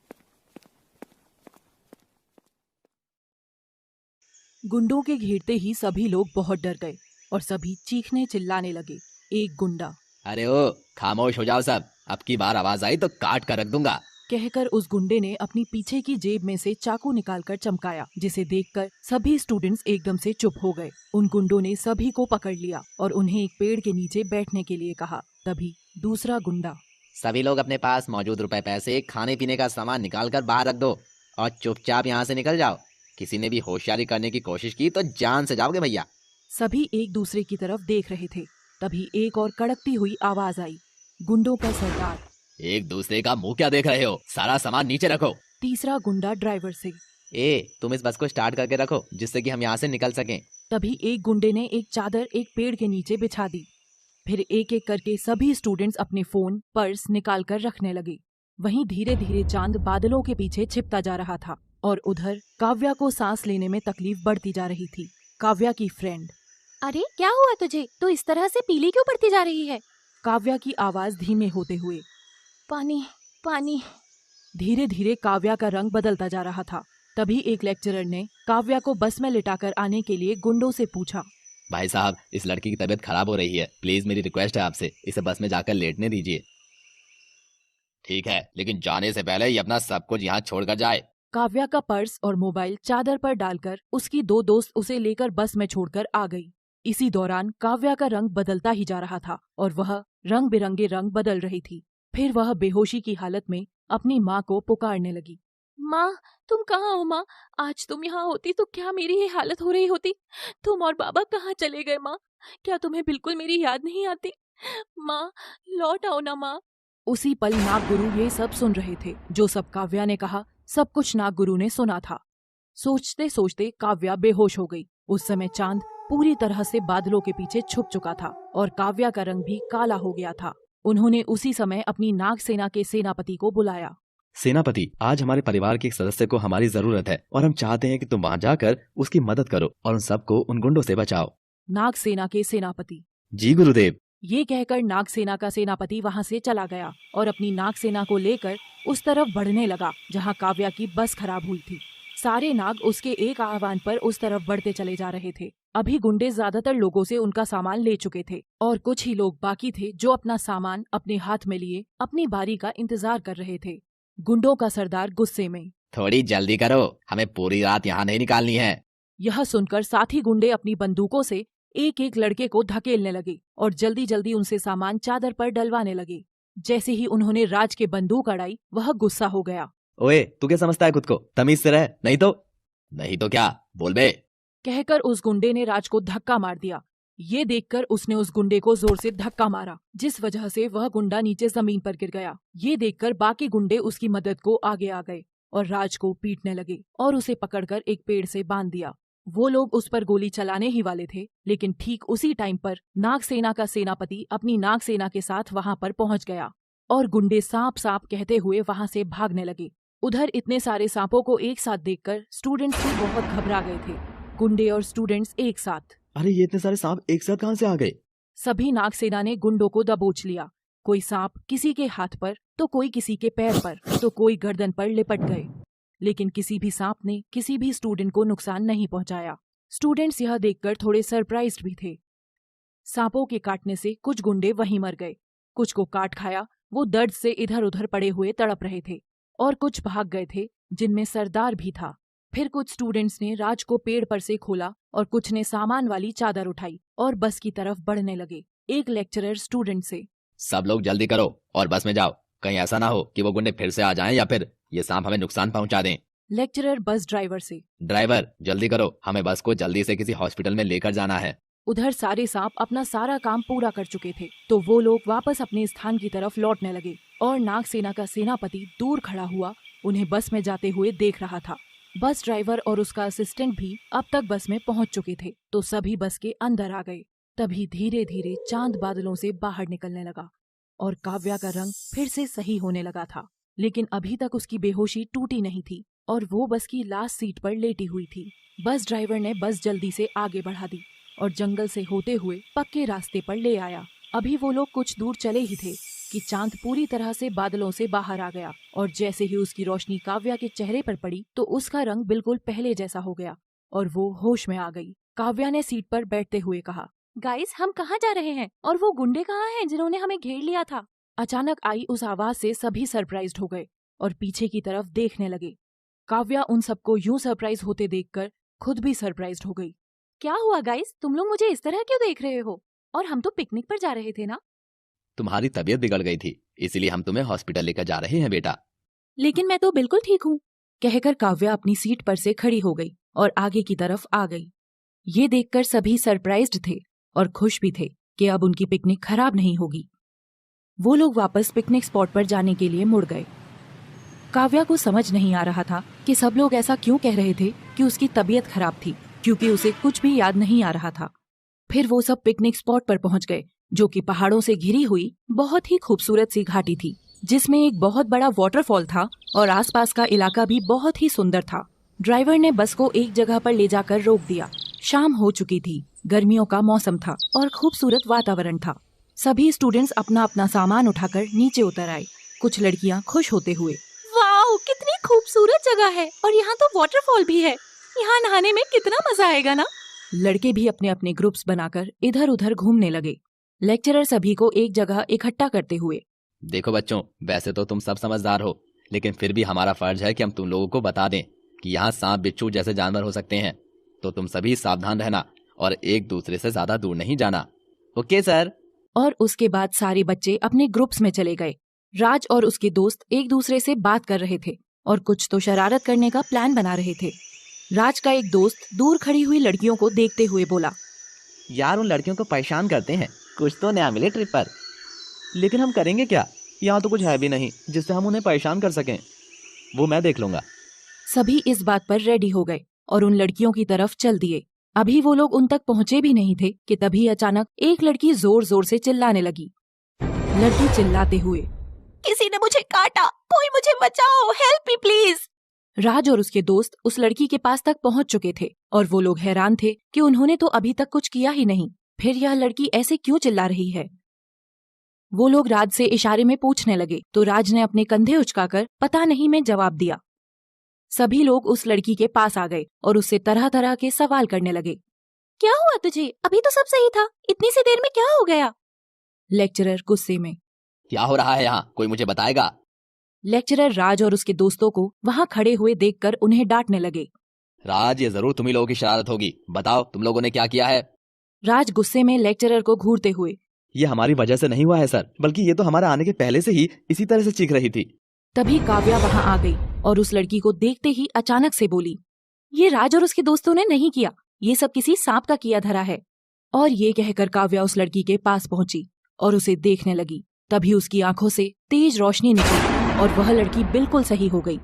गुंडों के घेरते ही सभी लोग बहुत डर गए और सभी चीखने चिल्लाने लगे। एक गुंडा, अरे ओ खामोश हो जाओ सब, अब की बार आवाज आई तो काट कर रख दूंगा, कहकर उस गुंडे ने अपनी पीछे की जेब में से चाकू निकालकर चमकाया, जिसे देखकर सभी स्टूडेंट्स एकदम से चुप हो गए। उन गुंडों ने सभी को पकड़ लिया और उन्हें एक पेड़ के नीचे बैठने के लिए कहा। तभी दूसरा गुंडा, सभी लोग अपने पास मौजूद रुपए पैसे खाने पीने का सामान निकाल कर बाहर रख दो और चुपचाप यहाँ से निकल जाओ। किसी ने भी होशियारी करने की कोशिश की तो जान से जाओगे भैया। सभी एक दूसरे की तरफ देख रहे थे। तभी एक और कड़कती हुई आवाज आई, गुंडों का सरदार। एक दूसरे का मुंह क्या देख रहे हो, सारा सामान नीचे रखो। तीसरा गुंडा ड्राइवर से, तुम इस बस को स्टार्ट करके रखो जिससे कि हम यहाँ से निकल सकें। तभी एक गुंडे ने एक चादर एक पेड़ के नीचे बिछा दी। फिर एक एक करके सभी स्टूडेंट्स अपने फोन पर्स निकाल कर रखने लगे। वहीं धीरे धीरे चांद बादलों के पीछे छिपता जा रहा था और उधर काव्या को सांस लेने में तकलीफ बढ़ती जा रही थी। काव्या की फ्रेंड, अरे क्या हुआ तुझे, तो इस तरह से पीली क्यों पड़ती जा रही है? काव्या की आवाज धीमे होते हुए, पानी पानी। धीरे धीरे काव्या का रंग बदलता जा रहा था। तभी एक लेक्चरर ने काव्या को बस में लिटाकर आने के लिए गुंडों से पूछा, भाई साहब, इस लड़की की तबीयत खराब हो रही है, प्लीज मेरी रिक्वेस्ट है आपसे, इसे बस में जाकर लेटने दीजिए। ठीक है, लेकिन जाने से पहले ये अपना सब कुछ यहाँ छोड़कर जाए। काव्या का पर्स और मोबाइल चादर पर डालकर उसकी 2 दोस्त उसे लेकर बस में छोड़कर आ गई। इसी दौरान काव्या का रंग बदलता ही जा रहा था और वह रंग बिरंगे रंग बदल रही थी। फिर वह बेहोशी की हालत में अपनी माँ को पुकारने लगी। माँ, तुम कहाँ हो माँ? आज तुम यहाँ होती तो क्या मेरी ये हालत हो रही होती? तुम और बाबा कहाँ चले गए माँ? क्या तुम्हें बिल्कुल मेरी याद नहीं आती? माँ, लौट आओ ना माँ। उसी पल नागगुरु ये सब सुन रहे थे। जो सब काव्या ने कहा सब कुछ नागगुरु ने सुना था। सोचते सोचते काव्या बेहोश हो गई। उस समय चांद पूरी तरह से बादलों के पीछे छुप चुका था और काव्या का रंग भी काला हो गया था। उन्होंने उसी समय अपनी नाग सेना के सेनापति को बुलाया। सेनापति, आज हमारे परिवार के एक सदस्य को हमारी जरूरत है और हम चाहते हैं कि तुम वहाँ जाकर उसकी मदद करो और उन सबको उन गुंडों से बचाओ। नाग सेना के सेनापति। जी गुरुदेव। ये कहकर नाग सेना का सेनापति वहाँ से चला गया और अपनी नाग सेना को लेकर उस तरफ बढ़ने लगा जहाँ काव्या की बस खराब हुई थी। सारे नाग उसके एक आह्वान पर उस तरफ बढ़ते चले जा रहे थे। अभी गुंडे ज्यादातर लोगों से उनका सामान ले चुके थे और कुछ ही लोग बाकी थे जो अपना सामान अपने हाथ में लिए अपनी बारी का इंतजार कर रहे थे। गुंडों का सरदार गुस्से में, थोड़ी जल्दी करो, हमें पूरी रात यहाँ नहीं निकालनी है। यह सुनकर साथी गुंडे अपनी बंदूकों से एक एक लड़के को धकेलने लगे और जल्दी जल्दी उनसे सामान चादर पर डलवाने लगे। जैसे ही उन्होंने राज के बंदूक अड़ाई वह गुस्सा हो गया। ओए, तू क्या समझता है खुद को? तमीज से रह, नहीं तो क्या, बोल बे। कहकर उस गुंडे ने राज को धक्का मार दिया। ये देखकर उसने उस गुंडे को जोर से धक्का मारा जिस वजह से वह गुंडा नीचे जमीन पर गिर गया। ये देखकर बाकी गुंडे उसकी मदद को आगे आ गए और राज को पीटने लगे और उसे पकड़कर एक पेड़ से बांध दिया। वो लोग उस पर गोली चलाने ही वाले थे, लेकिन ठीक उसी टाइम पर नाग सेना का सेनापति अपनी नाग सेना के साथ वहां पर पहुंच गया और गुंडे सांप सांप कहते हुए वहां से भागने लगे। उधर इतने सारे सांपों को एक साथ देखकर स्टूडेंट्स भी बहुत घबरा गए थे। गुंडे और स्टूडेंट्स एक साथ। अरे, ये इतने सारे सांप एक साथ कहाँ से आ गए? सभी नाग सेना ने गुंडों को दबोच लिया। कोई सांप किसी के हाथ पर तो कोई किसी के पैर पर तो कोई गर्दन पर लिपट गए, लेकिन किसी भी सांप ने किसी भी स्टूडेंट को नुकसान नहीं पहुंचाया। स्टूडेंट्स यह देखकर थोड़े सरप्राइज्ड भी थे। सांपों के काटने से कुछ गुंडे वहीं मर गए, कुछ को काट खाया, वो दर्द से इधर उधर पड़े हुए तड़प रहे थे, और कुछ भाग गए थे जिनमें सरदार भी था। फिर कुछ स्टूडेंट्स ने राज को पेड़ पर से खोला और कुछ ने सामान वाली चादर उठाई और बस की तरफ बढ़ने लगे। एक लेक्चरर स्टूडेंट से, सब लोग जल्दी करो और बस में जाओ, कहीं ऐसा ना हो कि वो गुंडे फिर से आ जाएं या फिर ये सांप हमें नुकसान पहुंचा दें। लेक्चरर बस ड्राइवर से, ड्राइवर जल्दी करो, हमें बस को जल्दी से किसी हॉस्पिटल में लेकर जाना है। उधर सारे सांप अपना सारा काम पूरा कर चुके थे तो वो लोग वापस अपने स्थान की तरफ लौटने लगे और नाग सेना का सेनापति दूर खड़ा हुआ उन्हें बस में जाते हुए देख रहा था। बस ड्राइवर और उसका असिस्टेंट भी अब तक बस में पहुंच चुके थे तो सभी बस के अंदर आ गए। तभी धीरे धीरे चांद बादलों से बाहर निकलने लगा और काव्या का रंग फिर से सही होने लगा था, लेकिन अभी तक उसकी बेहोशी टूटी नहीं थी और वो बस की लास्ट सीट पर लेटी हुई थी। बस ड्राइवर ने बस जल्दी से आगे बढ़ा दी और जंगल से होते हुए पक्के रास्ते पर ले आया। अभी वो लोग कुछ दूर चले ही थे कि चांद पूरी तरह से बादलों से बाहर आ गया और जैसे ही उसकी रोशनी काव्या के चेहरे पर पड़ी तो उसका रंग बिल्कुल पहले जैसा हो गया और वो होश में आ गई। काव्या ने सीट पर बैठते हुए कहा, गाइस, हम कहाँ जा रहे हैं और वो गुंडे कहाँ हैं जिन्होंने हमें घेर लिया था? अचानक आई उस आवाज से सभी सरप्राइज्ड हो गए और पीछे की तरफ देखने लगे। काव्या उन सबको यूं सरप्राइज होते देखकर खुद भी सरप्राइज्ड हो गई। क्या हुआ गाइस, तुम लोग मुझे इस तरह क्यों देख रहे हो? और हम तो पिकनिक पर जा रहे थे ना? तुम्हारी तबीयत बिगड़ गई थी, इसीलिए हम तुम्हें हॉस्पिटल लेकर जा रहे हैं बेटा। लेकिन मैं तो बिल्कुल ठीक हूँ, कहकर काव्या अपनी सीट पर से खड़ी हो गई और आगे की तरफ आ गई। ये देखकर सभी सरप्राइज्ड थे और खुश भी थे कि अब उनकी पिकनिक खराब नहीं होगी। वो लोग वापस पिकनिक स्पॉट पर जाने के लिए मुड़ गए। काव्या को समझ नहीं आ रहा था कि सब लोग ऐसा क्यों कह रहे थे कि उसकी तबीयत खराब थी, क्योंकि उसे कुछ भी याद नहीं आ रहा था। फिर वो सब पिकनिक स्पॉट पर पहुंच गए, जो कि पहाड़ों से घिरी हुई बहुत ही खूबसूरत सी घाटी थी, जिसमें एक बहुत बड़ा वाटरफॉल था और आसपास का इलाका भी बहुत ही सुंदर था। ड्राइवर ने बस को एक जगह पर ले जाकर रोक दिया। शाम हो चुकी थी, गर्मियों का मौसम था और खूबसूरत वातावरण था। सभी स्टूडेंट्स अपना अपना सामान उठाकर नीचे उतर आए, कुछ लड़कियां खुश होते हुए। वाओ, कितनी खूबसूरत जगह है और यहाँ तो वाटरफॉल भी है, यहाँ नहाने में कितना मजा आएगा ना। लड़के भी अपने अपने ग्रुप्स बनाकर इधर उधर घूमने लगे। लेक्चरर सभी को एक जगह इकट्ठा करते हुए, देखो बच्चों, वैसे तो तुम सब समझदार हो, लेकिन फिर भी हमारा फर्ज है कि हम तुम लोगों को बता दें कि यहाँ सांप बिच्छू जैसे जानवर हो सकते हैं, तो तुम सभी सावधान रहना और एक दूसरे से ज्यादा दूर नहीं जाना। Okay sir. और उसके बाद सारे बच्चे अपने ग्रुप्स में चले गए। राज और उसके दोस्त एक दूसरे से बात कर रहे थे और कुछ तो शरारत करने का प्लान बना रहे थे। राज का एक दोस्त दूर खड़ी हुई लड़कियों को देखते हुए बोला, यार, उन लड़कियों को परेशान करते हैं, कुछ तो नया मिले ट्रिप पर। लेकिन हम करेंगे क्या? यहाँ तो कुछ है भी नहीं जिससे हम उन्हें परेशान कर सकें। वो मैं देख लूंगा। सभी इस बात पर रेडी हो गए और उन लड़कियों की तरफ चल दिए। अभी वो लोग उन तक पहुँचे भी नहीं थे कि तभी अचानक एक लड़की जोर जोर से चिल्लाने लगी। लड़की चिल्लाते हुए, किसी ने मुझे काटा, कोई मुझे बचाओ, हेल्प मी प्लीज। राज और उसके दोस्त उस लड़की के पास तक पहुंच चुके थे और वो लोग हैरान थे कि उन्होंने तो अभी तक कुछ किया ही नहीं, फिर यह लड़की ऐसे क्यों चिल्ला रही है। वो लोग राज से इशारे में पूछने लगे तो राज ने अपने कंधे उचकाकर पता नहीं में जवाब दिया। सभी लोग उस लड़की के पास आ गए और उससे तरह तरह के सवाल करने लगे। क्या हुआ तुझे? अभी तो सब सही था, इतनी सी देर में क्या हो गया? लेक्चरर गुस्से में, क्या हो रहा है यहाँ, कोई मुझे बताएगा? लेक्चरर राज और उसके दोस्तों को वहाँ खड़े हुए देखकर उन्हें डांटने लगे। राज, ये जरूर तुम्ही लोगों की शरारत होगी, बताओ तुम लोगों ने क्या किया है? राज गुस्से में लेक्चरर को घूरते हुए, ये हमारी वजह से नहीं हुआ है सर, बल्कि ये तो हमारे आने के पहले से ही इसी तरह से चीख रही थी। तभी काव्या वहाँ आ गई और उस लड़की को देखते ही अचानक से बोली, ये राज और उसके दोस्तों ने नहीं किया, ये सब किसी सांप का किया धरा है। और ये कहकर काव्या उस लड़की के पास पहुंची और उसे देखने लगी। तभी उसकी आंखों से तेज रोशनी निकली और वह लड़की बिल्कुल सही हो गई।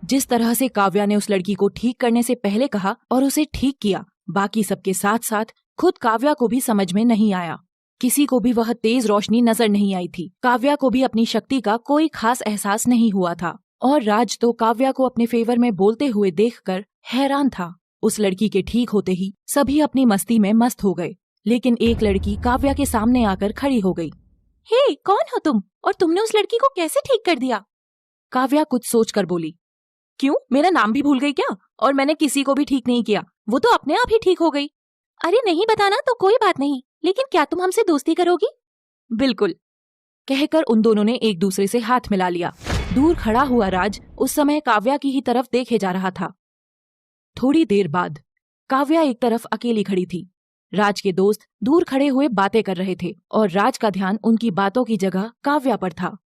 जिस तरह से काव्या ने उस लड़की को ठीक करने से पहले कहा और उसे ठीक किया, बाकी सबके साथ साथ खुद काव्या को भी समझ में नहीं आया। किसी को भी वह तेज रोशनी नजर नहीं आई थी। काव्या को भी अपनी शक्ति का कोई खास एहसास नहीं हुआ था और राज तो काव्या को अपने फेवर में बोलते हुए देखकर हैरान था। उस लड़की के ठीक होते ही सभी अपनी मस्ती में मस्त हो गए, लेकिन एक लड़की काव्या के सामने आकर खड़ी हो गई। हे, कौन हो तुम और तुमने उस लड़की को कैसे ठीक कर दिया? काव्या कुछ सोचकर बोली, क्यों, मेरा नाम भी भूल गई क्या? और मैंने किसी को भी ठीक नहीं किया, वो तो अपने आप ही ठीक हो गई। अरे नहीं बताना तो कोई बात नहीं, लेकिन क्या तुम हमसे दोस्ती करोगी? बिल्कुल, कहकर उन दोनों ने एक दूसरे से हाथ मिला लिया। दूर खड़ा हुआ राज उस समय काव्या की ही तरफ देखे जा रहा था। थोड़ी देर बाद काव्या एक तरफ अकेली खड़ी थी। राज के दोस्त दूर खड़े हुए बातें कर रहे थे और राज का ध्यान उनकी बातों की जगह काव्या पर था।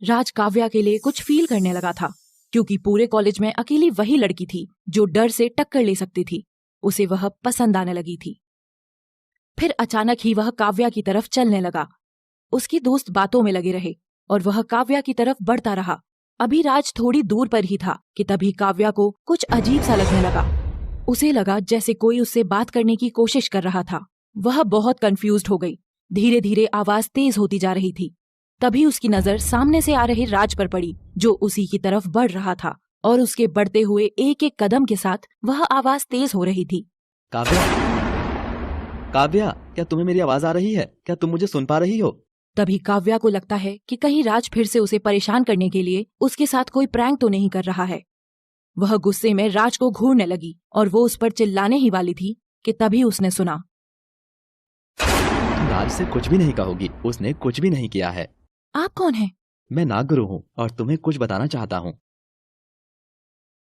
राज काव्या के लिए कुछ फील करने लगा था, क्योंकि पूरे कॉलेज में अकेली वही लड़की थी जो डर से टक्कर ले सकती थी। उसे वह पसंद आने लगी थी। फिर अचानक ही वह काव्या की तरफ चलने लगा। उसके दोस्त बातों में लगे रहे और वह काव्या की तरफ बढ़ता रहा। अभी राज थोड़ी दूर पर ही था कि तभी काव्या को कुछ अजीब सा लगने लगा। उसे लगा जैसे कोई उससे बात करने की कोशिश कर रहा था। वह बहुत कंफ्यूज्ड हो गई। धीरे धीरे आवाज तेज होती जा रही थी। तभी उसकी नजर सामने से आ रहे राज पर पड़ी, जो उसी की तरफ बढ़ रहा था और उसके बढ़ते हुए एक एक कदम के साथ वह आवाज तेज हो रही थी। काव्या, काव्या, क्या तुम्हें मेरी आवाज आ रही है? क्या तुम मुझे सुन पा रही हो? तभी काव्या को लगता है कि कहीं राज फिर से उसे परेशान करने के लिए उसके साथ कोई प्रैंक तो नहीं कर रहा है। वह गुस्से में राज को घूरने लगी और वो उस पर चिल्लाने ही वाली थी कि तभी उसने सुना, तुम राज से कुछ भी नहीं कहोगी, उसने कुछ भी नहीं किया है। आप कौन हैं? मैं नागगुरु हूँ और तुम्हें कुछ बताना चाहता हूँ।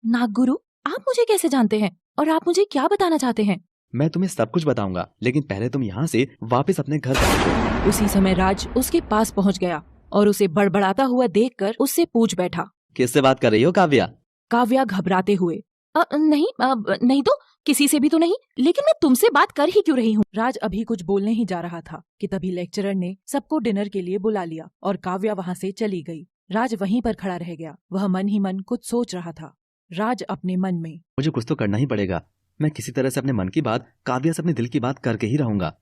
नागगुरु? आप मुझे कैसे जानते हैं और आप मुझे क्या बताना चाहते हैं? मैं तुम्हें सब कुछ बताऊंगा, लेकिन पहले तुम यहाँ से वापस अपने घर पहुँचो। उसी समय राज उसके पास पहुँच गया और उसे बड़बड़ाता हुआ देखकर उससे पूछ बैठा, किससे बात कर रही हो काव्या? काव्या घबराते हुए, नहीं तो किसी से भी तो नहीं, लेकिन मैं तुमसे बात कर ही क्यों रही हूँ। राज अभी कुछ बोलने ही जा रहा था कि तभी लेक्चरर ने सबको डिनर के लिए बुला लिया और काव्या वहाँ से चली गई। राज वहीं पर खड़ा रह गया। वह मन ही मन कुछ सोच रहा था। राज अपने मन में, मुझे कुछ तो करना ही पड़ेगा। मैं किसी तरह से अपने मन की बात काव्या से अपने दिल की बात करके ही रहूंगा।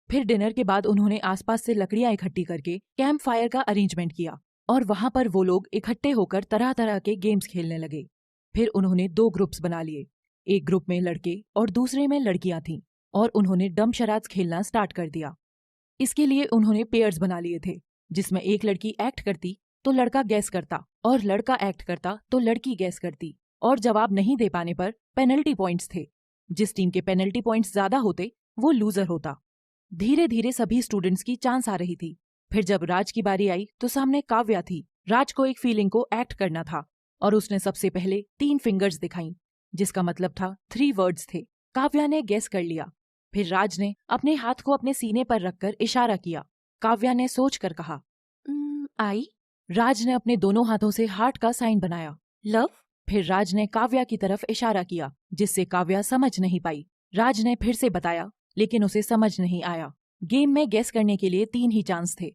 फिर डिनर के बाद उन्होंने आसपास से लकड़ियां इकट्ठी करके कैंप फायर का अरेंजमेंट किया और वहां पर वो लोग इकट्ठे होकर तरह तरह के गेम्स खेलने लगे। फिर उन्होंने 2 ग्रुप्स बना लिए। एक ग्रुप में लड़के और दूसरे में लड़कियां थीं और उन्होंने डम शराड्स खेलना स्टार्ट कर दिया। इसके लिए उन्होंने पेयर्स बना लिए थे, जिसमें एक लड़की एक्ट करती तो लड़का गैस करता और लड़का एक्ट करता तो लड़की गैस करती और जवाब नहीं दे पाने पर पेनल्टी पॉइंट्स थे। जिस टीम के पेनल्टी पॉइंट्स ज्यादा होते वो लूजर होता। धीरे धीरे सभी स्टूडेंट्स की चांस आ रही थी। फिर जब राज की बारी आई तो सामने काव्या थी। राज को एक फीलिंग को एक्ट करना था और उसने सबसे पहले 3 फिंगर्स दिखाई, जिसका मतलब था 3 वर्ड्स थे। काव्या ने गेस कर लिया। फिर राज ने अपने हाथ को अपने सीने पर रखकर इशारा किया। काव्या ने सोच कर कहा, आई। राज ने अपने दोनों हाथों से हार्ट का साइन बनाया, लव। फिर राज ने काव्या की तरफ इशारा किया, जिससे काव्या समझ नहीं पाई। राज ने फिर से बताया, लेकिन उसे समझ नहीं आया। गेम में गेस करने के लिए 3 ही चांस थे।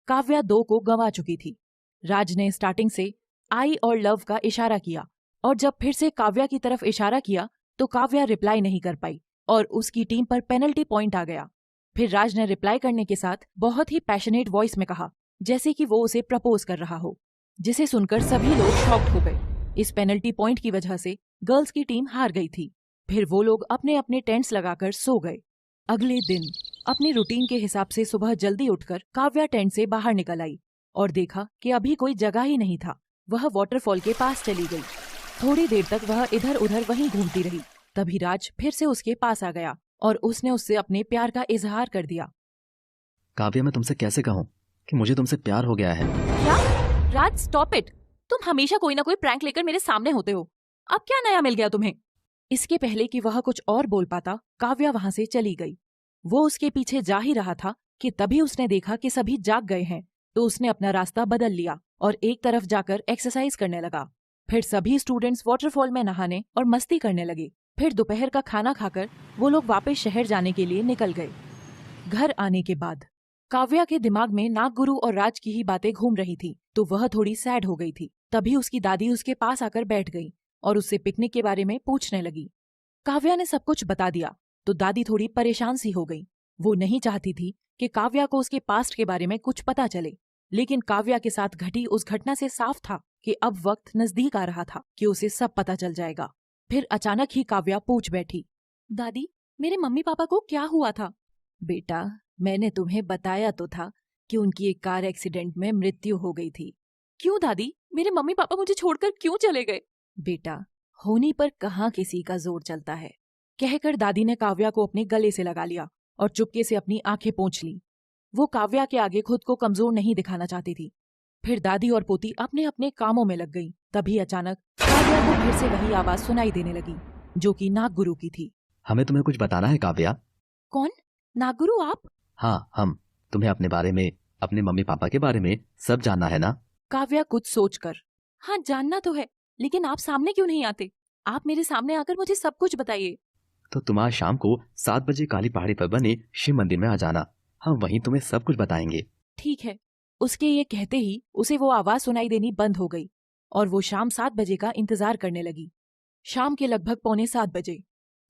काव्या 2 को गंवा चुकी थी। राज ने स्टार्टिंग से आई और लव का इशारा किया और जब फिर से काव्या की तरफ इशारा किया तो काव्या रिप्लाई नहीं कर पाई और उसकी टीम पर पेनल्टी पॉइंट आ गया। फिर राज ने रिप्लाई करने के साथ बहुत ही पैशनेट वॉइस में कहा, जैसे कि वो उसे प्रपोज कर रहा हो, जिसे सुनकर सभी लोग शॉक्ड हो गए। इस पेनल्टी पॉइंट की वजह से गर्ल्स की टीम हार गई थी। फिर वो लोग अपने अपने टेंट्स लगाकर सो गए। अगले दिन अपनी रूटीन के हिसाब से सुबह जल्दी उठकर काव्या टेंट से बाहर निकल आई और देखा कि अभी कोई जगह ही नहीं था। वह वाटरफॉल के पास चली गई। थोड़ी देर तक वह इधर उधर वहीं घूमती रही। तभी राज फिर से उसके पास आ गया और उसने उससे अपने प्यार का इजहार कर दिया। काव्या, मैं तुमसे कैसे कहूँ कि मुझे तुमसे प्यार हो गया है। क्या? राज, स्टॉप इट। तुम हमेशा कोई ना कोई प्रैंक लेकर मेरे सामने होते हो। अब क्या नया मिल गया तुम्हें? इसके पहले कि वह कुछ और बोल पाता, काव्या वहां से चली गई। वो उसके पीछे जा ही रहा था कि तभी उसने देखा कि सभी जाग गए हैं, तो उसने अपना रास्ता बदल लिया और एक तरफ जाकर एक्सरसाइज करने लगा। फिर सभी स्टूडेंट्स वाटरफॉल में नहाने और मस्ती करने लगे। फिर दोपहर का खाना खाकर वो लोग वापस शहर जाने के लिए निकल गए। घर आने के बाद काव्या के दिमाग में नागगुरु और राज की ही बातें घूम रही थी, तो वह थोड़ी सैड हो गई थी। तभी उसकी दादी उसके पास आकर बैठ गई और उससे पिकनिक के बारे में पूछने लगी। काव्या ने सब कुछ बता दिया तो दादी थोड़ी परेशान सी हो गई। वो नहीं चाहती थी कि काव्या को उसके पास्ट के बारे में कुछ पता चले, लेकिन काव्या के साथ घटी उस घटना से साफ था कि अब वक्त नजदीक आ रहा था कि उसे सब पता चल जाएगा। फिर अचानक ही काव्या पूछ बैठी, दादी, मेरे मम्मी पापा को क्या हुआ था? बेटा, मैंने तुम्हें बताया तो था कि उनकी एक कार एक्सीडेंट में मृत्यु हो गई थी। क्यों दादी? मेरे मम्मी पापा मुझे छोड़कर क्यों चले गए? बेटा, होनी पर कहाँ किसी का जोर चलता है, कहकर दादी ने काव्या को अपने गले से लगा लिया और चुपके से अपनी आंखें पोंछ ली। वो काव्या के आगे खुद को कमजोर नहीं दिखाना चाहती थी। फिर दादी और पोती अपने अपने कामों में लग गई। तभी अचानक काव्या को फिर से वही आवाज सुनाई देने लगी, जो कि नागगुरु की थी। हमें तुम्हें कुछ बताना है काव्या। कौन? नागगुरु आप? हाँ, हम। तुम्हें अपने बारे में, अपने मम्मी पापा के बारे में सब जानना है ना? काव्या कुछ सोचकर, हाँ जानना तो है, लेकिन आप सामने क्यों नहीं आते? आप मेरे सामने आकर मुझे सब कुछ बताइए। तो तुम आज शाम को 7 बजे काली पहाड़ी पर बने शिव मंदिर में आ जाना। हम वहीं तुम्हें सब कुछ बताएंगे। ठीक है। उसके ये कहते ही उसे वो आवाज सुनाई देनी बंद हो गई और वो शाम 7 बजे का इंतजार करने लगी। शाम के लगभग 6:45 बजे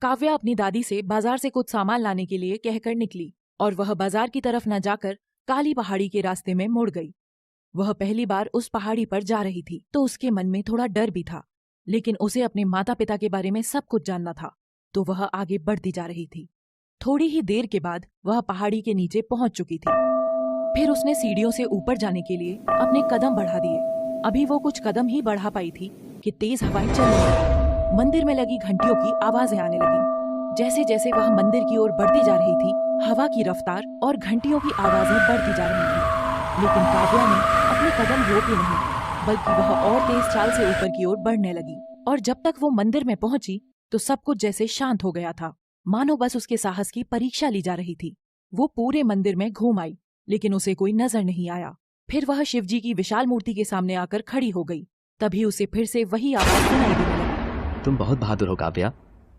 काव्या अपनी दादी से बाजार से कुछ सामान लाने के लिए कहकर निकली और वह बाजार की तरफ न जाकर काली पहाड़ी के रास्ते में मुड़ गई। वह पहली बार उस पहाड़ी पर जा रही थी तो उसके मन में थोड़ा डर भी था, लेकिन उसे अपने माता पिता के बारे में सब कुछ जानना था, तो वह आगे बढ़ती जा रही थी। थोड़ी ही देर के बाद वह पहाड़ी के नीचे पहुंच चुकी थी। फिर उसने सीढ़ियों से ऊपर जाने के लिए अपने कदम बढ़ा दिए। अभी वो कुछ कदम ही बढ़ा पाई थी कि तेज हवाएं चलने लगी। मंदिर में लगी घंटियों की आवाजें आने लगी। जैसे जैसे वह मंदिर की ओर बढ़ती जा रही थी, हवा की रफ्तार और घंटियों की आवाजें बढ़ती जा रही थी, लेकिन काव्या ने अपने कदम रोके नहीं, बल्कि वह और तेज चाल से ऊपर की ओर बढ़ने लगी। और जब तक वो मंदिर में पहुंची तो सब कुछ जैसे शांत हो गया था, मानो बस उसके साहस की परीक्षा ली जा रही थी। वो पूरे मंदिर में घूम आई, लेकिन उसे कोई नजर नहीं आया। फिर वह शिवजी की विशाल मूर्ति के सामने आकर खड़ी हो गई। तभी उसे फिर से वही आवाज सुनाई देने लगी। तुम बहुत बहादुर हो काव्या।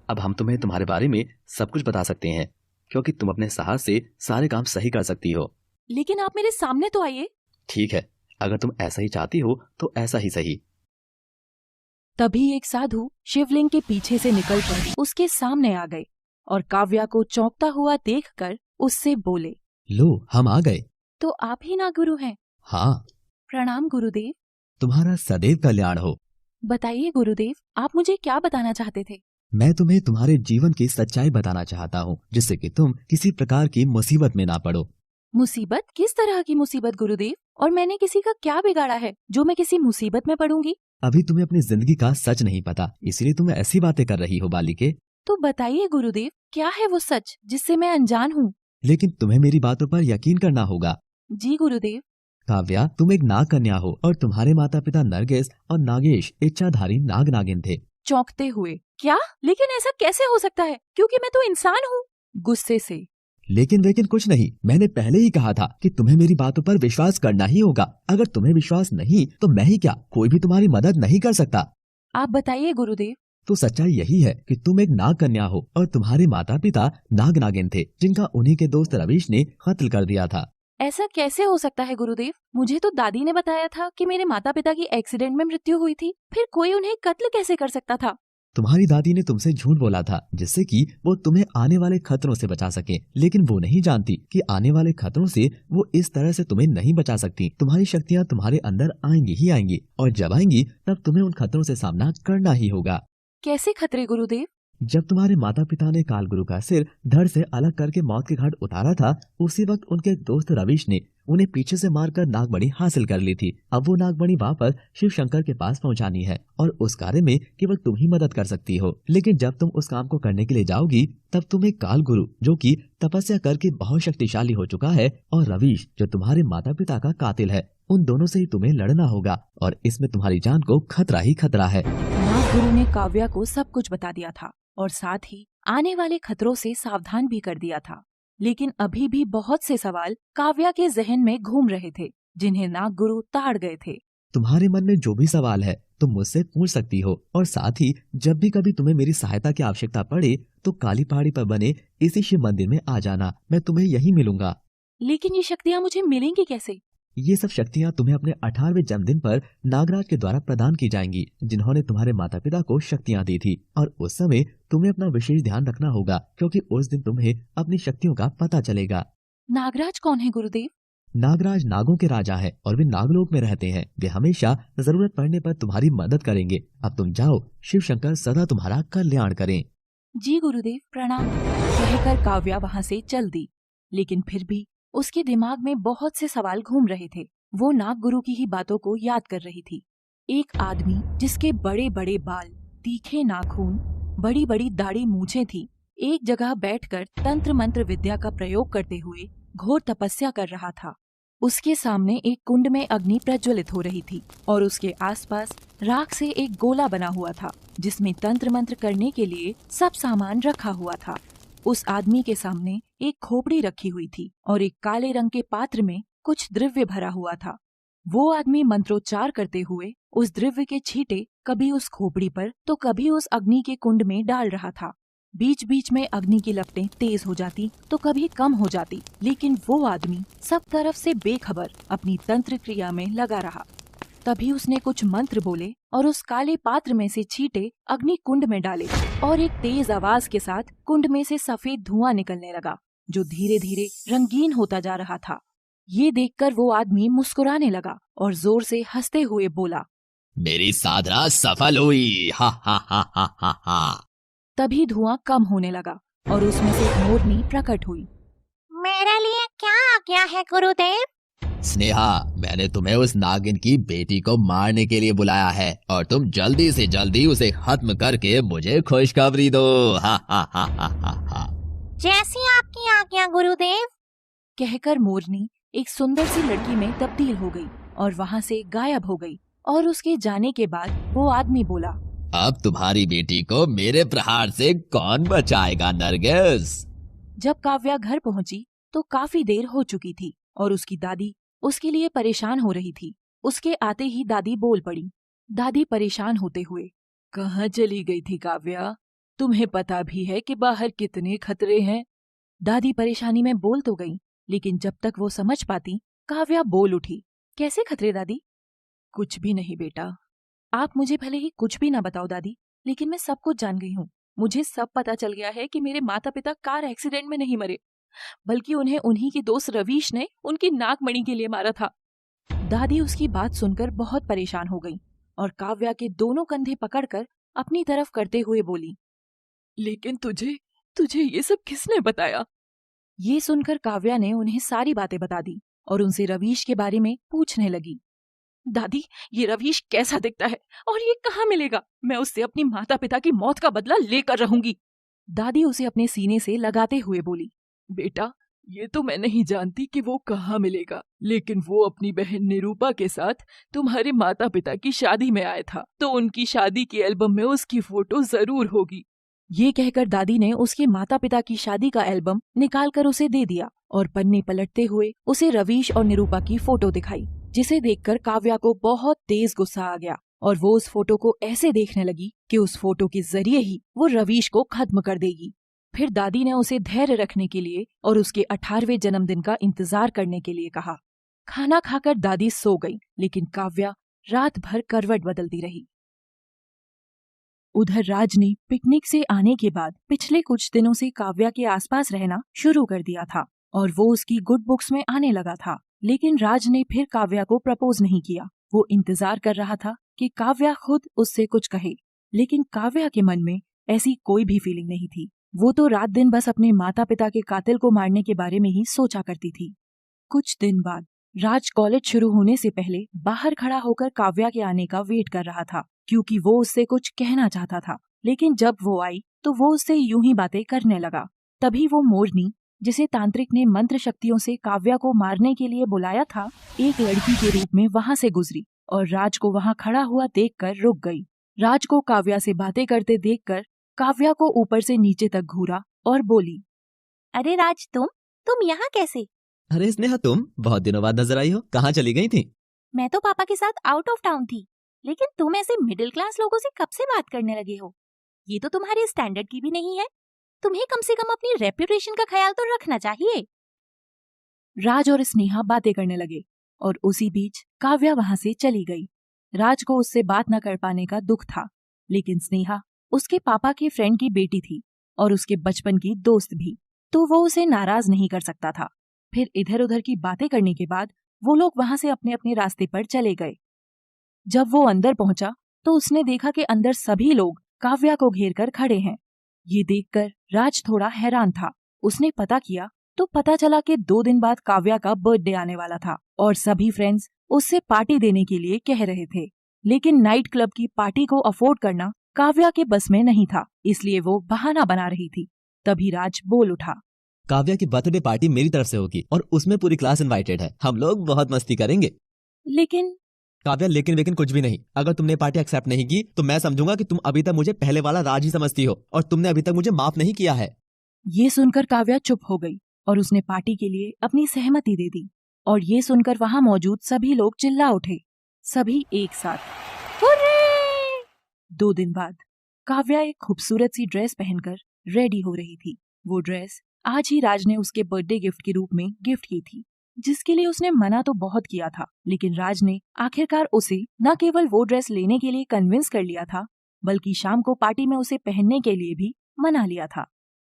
अब हम तुम्हें तुम्हारे बारे में सब कुछ बता सकते हैं, क्योंकि तुम अपने साहस से सारे काम सही कर सकती हो। लेकिन आप मेरे सामने तो आइए। ठीक है, अगर तुम ऐसा ही चाहती हो तो ऐसा ही सही। तभी एक साधु शिवलिंग के पीछे से निकलकर उसके सामने आ गए और काव्या को चौंकता हुआ देखकर उससे बोले, लो, हम आ गए। तो आप ही नागगुरु हैं? हाँ। प्रणाम गुरुदेव। तुम्हारा सदैव कल्याण हो। बताइए गुरुदेव, आप मुझे क्या बताना चाहते थे? मैं तुम्हें तुम्हारे जीवन की सच्चाई बताना चाहता हूँ, जिससे कि तुम किसी प्रकार की मुसीबत में ना पड़ो। मुसीबत? किस तरह की मुसीबत गुरुदेव? और मैंने किसी का क्या बिगाड़ा है जो मैं किसी मुसीबत में पड़ूंगी? अभी तुम्हें अपनी जिंदगी का सच नहीं पता, इसलिए तुम ऐसी बातें कर रही हो बालिके। तो बताइए गुरुदेव, क्या है वो सच जिससे मैं अनजान हूँ? लेकिन तुम्हें मेरी बातों पर यकीन करना होगा। जी गुरुदेव। काव्या, तुम एक नाग कन्या हो और तुम्हारे माता पिता नरगिस और नागेश इच्छाधारी नाग नागिन थे। चौंकते हुए, क्या? लेकिन ऐसा कैसे हो सकता है, क्योंकि मैं तो इंसान हूँ। गुस्से से, लेकिन कुछ नहीं, मैंने पहले ही कहा था कि तुम्हें मेरी बातों पर विश्वास करना ही होगा। अगर तुम्हें विश्वास नहीं तो मैं ही क्या, कोई भी तुम्हारी मदद नहीं कर सकता। आप बताइए गुरुदेव। तो सच्चाई यही है कि तुम एक नाग कन्या हो और तुम्हारे माता पिता नाग नागिन थे, जिनका उन्हीं के दोस्त रवीश ने कत्ल कर दिया था। ऐसा कैसे हो सकता है गुरुदेव? मुझे तो दादी ने बताया था कि मेरे माता पिता की एक्सीडेंट में मृत्यु हुई थी, फिर कोई उन्हें कत्ल कैसे कर सकता था? तुम्हारी दादी ने तुमसे झूठ बोला था जिससे कि वो तुम्हें आने वाले खतरों से बचा सके, लेकिन वो नहीं जानती कि आने वाले खतरों से वो इस तरह से तुम्हें नहीं बचा सकती। तुम्हारी शक्तियाँ तुम्हारे अंदर आएंगी ही आएंगी, और जब आएंगी तब तुम्हें उन खतरों से सामना करना ही होगा। कैसे खतरे गुरुदेव? जब तुम्हारे माता पिता ने कालगुरु का सिर धड़ से अलग करके मौत के घाट उतारा था, उसी वक्त उनके दोस्त रवीश ने उन्हें पीछे से मारकर नागमणि हासिल कर ली थी। अब वो नागमणि वापस शिव शंकर के पास पहुंचानी है, और उस कार्य में केवल तुम ही मदद कर सकती हो। लेकिन जब तुम उस काम को करने के लिए जाओगी, तब तुम्हें कालगुरु, जो कि तपस्या करके बहुत शक्तिशाली हो चुका है, और रवीश, जो तुम्हारे माता पिता का कातिल है, उन दोनों से ही तुम्हें लड़ना होगा, और इसमें तुम्हारी जान को खतरा ही खतरा है। नागगुरु ने काव्या को सब कुछ बता दिया था और साथ ही आने वाले खतरों से सावधान भी कर दिया था। लेकिन अभी भी बहुत से सवाल काव्या के जहन में घूम रहे थे, जिन्हें नागगुरु ताड़ गए थे। तुम्हारे मन में जो भी सवाल है तुम मुझसे पूछ सकती हो, और साथ ही जब भी कभी तुम्हें मेरी सहायता की आवश्यकता पड़े तो काली पहाड़ी पर बने इसी शिव मंदिर में आ जाना, मैं तुम्हें यहीं मिलूंगा। लेकिन ये शक्तियाँ मुझे मिलेंगी कैसे? ये सब शक्तियाँ तुम्हें अपने 18वें जन्मदिन पर नागराज के द्वारा प्रदान की जाएंगी, जिन्होंने तुम्हारे माता पिता को शक्तियाँ दी थी। और उस समय तुम्हें अपना विशेष ध्यान रखना होगा, क्योंकि उस दिन तुम्हें अपनी शक्तियों का पता चलेगा। नागराज कौन है गुरुदेव? नागराज नागों के राजा है और वे नागलोक में रहते हैं। वे हमेशा जरूरत पड़ने पर तुम्हारी मदद करेंगे। अब तुम जाओ, शिव शंकर सदा तुम्हारा कल्याण करें। जी गुरुदेव, प्रणाम, कहकर काव्या वहाँ से चल दी। लेकिन फिर भी उसके दिमाग में बहुत से सवाल घूम रहे थे। वो नागगुरु की ही बातों को याद कर रही थी। एक आदमी जिसके बड़े बड़े बाल, तीखे नाखून, बड़ी बड़ी दाढ़ी मूछें थी, एक जगह बैठकर तंत्र मंत्र विद्या का प्रयोग करते हुए घोर तपस्या कर रहा था। उसके सामने एक कुंड में अग्नि प्रज्वलित हो रही थी और उसके आसपास राख से एक गोला बना हुआ था, जिसमें तंत्र मंत्र करने के लिए सब सामान रखा हुआ था। उस आदमी के सामने एक खोपड़ी रखी हुई थी और एक काले रंग के पात्र में कुछ द्रव्य भरा हुआ था। वो आदमी मंत्रोच्चार करते हुए उस द्रव्य के छींटे कभी उस खोपड़ी पर तो कभी उस अग्नि के कुंड में डाल रहा था। बीच बीच में अग्नि की लपटें तेज हो जाती तो कभी कम हो जाती, लेकिन वो आदमी सब तरफ से बेखबर अपनी तंत्र क्रिया में लगा रहा। तभी उसने कुछ मंत्र बोले और उस काले पात्र में से छींटे अग्नि कुंड में डाले और एक तेज आवाज के साथ कुंड में से सफेद धुआं निकलने लगा, जो धीरे धीरे रंगीन होता जा रहा था। ये देखकर वो आदमी मुस्कुराने लगा और जोर से हंसते हुए बोला, मेरी साधना सफल हुई, हा हा हा हा हा हा। तभी धुआं कम होने लगा और उसमें से एक मोरनी प्रकट हुई। मेरे लिए क्या आज्ञा है गुरुदेव? स्नेहा, मैंने तुम्हें उस नागिन की बेटी को मारने के लिए बुलाया है और तुम जल्दी से जल्दी उसे खत्म करके मुझे खुशखबरी दो, हा हा हा हा हा हा। जैसी आपकी आज्ञा गुरुदेव। कहकर मोरनी एक सुंदर सी लड़की में तब्दील हो गई और वहाँ से गायब हो गई। और उसके जाने के बाद वो आदमी बोला, अब तुम्हारी बेटी को मेरे प्रहार से कौन बचाएगा नरगिस? जब काव्या घर पहुंची तो काफी देर हो चुकी थी और उसकी दादी उसके लिए परेशान हो रही थी। उसके आते ही दादी बोल पड़ी। दादी परेशान होते हुए, कहाँ चली गई थी काव्या? तुम्हें पता भी है कि बाहर कितने खतरे हैं। दादी परेशानी में बोल तो गई, लेकिन जब तक वो समझ पाती, काव्या बोल उठी, कैसे खतरे दादी? कुछ भी नहीं बेटा। आप मुझे भले ही कुछ भी ना बताओ दादी, लेकिन मैं सब कुछ जान गई हूँ। मुझे सब पता चल गया है कि मेरे माता पिता कार एक्सीडेंट में नहीं मरे, बल्कि उन्हें उन्हीं के दोस्त रवीश ने उनकी नागमणि के लिए मारा था। दादी उसकी बात सुनकर बहुत परेशान हो गई और काव्या के दोनों कंधे पकड़कर अपनी तरफ करते हुए बोली, लेकिन तुझे ये सब किसने बताया? ये सुनकर काव्या ने उन्हें सारी बातें बता दी और उनसे रवीश के बारे में पूछने लगी। दादी, ये रवीश कैसा दिखता है और ये कहाँ मिलेगा? मैं उससे अपनी माता पिता की मौत का बदला लेकर रहूंगी। दादी उसे अपने सीने से लगाते हुए बोली, बेटा, ये तो मैं नहीं जानती कि वो कहाँ मिलेगा, लेकिन वो अपनी बहन निरूपा के साथ तुम्हारे माता पिता की शादी में आया था, तो उनकी शादी की एल्बम में उसकी फोटो जरूर होगी। ये कहकर दादी ने उसके माता पिता की शादी का एल्बम निकालकर उसे दे दिया और पन्ने पलटते हुए उसे रवीश और निरूपा की फोटो दिखाई, जिसे देखकर काव्या को बहुत तेज गुस्सा आ गया और वो उस फोटो को ऐसे देखने लगी कि उस फोटो के जरिए ही वो रवीश को खत्म कर देगी। फिर दादी ने उसे धैर्य रखने के लिए और उसके 18वें जन्मदिन का इंतजार करने के लिए कहा। खाना खाकर दादी सो गई, लेकिन काव्या रात भर करवट बदलती रही। उधर राज ने पिकनिक से आने के बाद पिछले कुछ दिनों से काव्या के आसपास रहना शुरू कर दिया था और वो उसकी गुड बुक्स में आने लगा था। लेकिन राज ने फिर काव्या को प्रपोज नहीं किया। वो इंतजार कर रहा था कि काव्या खुद उससे कुछ कहे, लेकिन काव्या के मन में ऐसी कोई भी फीलिंग नहीं थी। वो तो रात दिन बस अपने माता पिता के कातिल को मारने के बारे में ही सोचा करती थी। कुछ दिन बाद राज कॉलेज शुरू होने से पहले बाहर खड़ा होकर काव्या के आने का वेट कर रहा था, क्योंकि वो उससे कुछ कहना चाहता था। लेकिन जब वो आई तो वो उससे यूं ही बातें करने लगा। तभी वो मोरनी, जिसे तांत्रिक ने मंत्र शक्तियों से काव्या को मारने के लिए बुलाया था, एक लड़की के रूप में वहां से गुजरी और राज को वहां खड़ा हुआ देखकर रुक गई। राज को काव्या से बातें करते देखकर काव्या को ऊपर से नीचे तक घूरा और बोली, अरे राज, तुम यहाँ कैसे? अरे स्नेहा, तुम बहुत दिनों बाद नजर आई हो। कहाँ चली गई थी? मैं तो पापा के साथ आउट ऑफ टाउन थी, लेकिन तुम ऐसे मिडिल क्लास लोगों से कब से बात करने लगे हो? ये तो तुम्हारे स्टैंडर्ड की भी नहीं है। तुम्हें कम से कम अपनी रेप्यूटेशन का ख्याल तो रखना चाहिए। राज और स्नेहा बातें करने लगे और उसी बीच काव्या वहां से चली गई। राज को उससे बात न कर पाने का दुख था, लेकिन स्नेहा उसके पापा के फ्रेंड की बेटी थी और उसके बचपन की दोस्त भी, तो वो उसे नाराज नहीं कर सकता था। फिर इधर उधर की बातें करने के बाद वो लोग वहां से अपने अपने रास्ते पर चले गए। जब वो अंदर पहुंचा तो उसने देखा कि अंदर सभी लोग काव्या को घेर कर खड़े हैं। ये देखकर राज थोड़ा हैरान था। उसने पता किया तो पता चला कि 2 दिन बाद काव्या का बर्थडे आने वाला था और सभी फ्रेंड्स उससे पार्टी देने के लिए कह रहे थे। लेकिन नाइट क्लब की पार्टी को अफोर्ड करना काव्या के बस में नहीं था, इसलिए वो बहाना बना रही थी। तभी राज बोल उठा, काव्या की बर्थडे पार्टी मेरी तरफ से होगी और उसमें पूरी क्लास इनवाइटेड है। हम लोग बहुत मस्ती करेंगे। लेकिन काव्या, लेकिन कुछ भी नहीं। अगर तुमने पार्टी एक्सेप्ट नहीं की तो मैं समझूंगा कि तुम अभी तक मुझे पहले वाला राज ही समझती हो और तुमने अभी तक मुझे माफ नहीं किया है। ये सुनकर काव्या चुप हो गई और उसने पार्टी के लिए अपनी सहमति दे दी। और ये सुनकर वहां मौजूद सभी लोग चिल्ला उठे, सभी एक साथ। 2 दिन बाद काव्या एक खूबसूरत सी ड्रेस पहनकर रेडी हो रही थी। वो ड्रेस आज ही राज ने उसके बर्थडे गिफ्ट के रूप में गिफ्ट की थी, जिसके लिए उसने मना तो बहुत किया था, लेकिन राज ने आखिरकार उसे न केवल वो ड्रेस लेने के लिए कन्विंस कर लिया था, बल्कि शाम को पार्टी में उसे पहनने के लिए भी मना लिया था।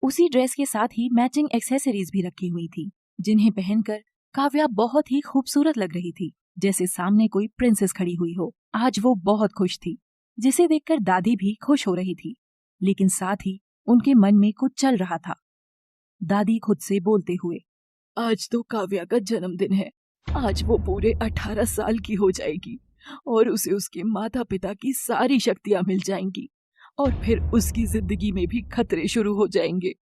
उसी ड्रेस के साथ ही मैचिंग एक्सेसरीज भी रखी हुई थी, जिन्हें पहनकर काव्या बहुत ही खूबसूरत लग रही थी, जैसे सामने कोई प्रिंसेस खड़ी हुई हो। आज वो बहुत खुश थी, जिसे देखकर दादी भी खुश हो रही थी, लेकिन साथ ही उनके मन में कुछ चल रहा था। दादी खुद से बोलते हुए, आज तो काव्या का जन्मदिन है। आज वो पूरे 18 साल की हो जाएगी और उसे उसके माता पिता की सारी शक्तियां मिल जाएंगी और फिर उसकी जिंदगी में भी खतरे शुरू हो जाएंगे।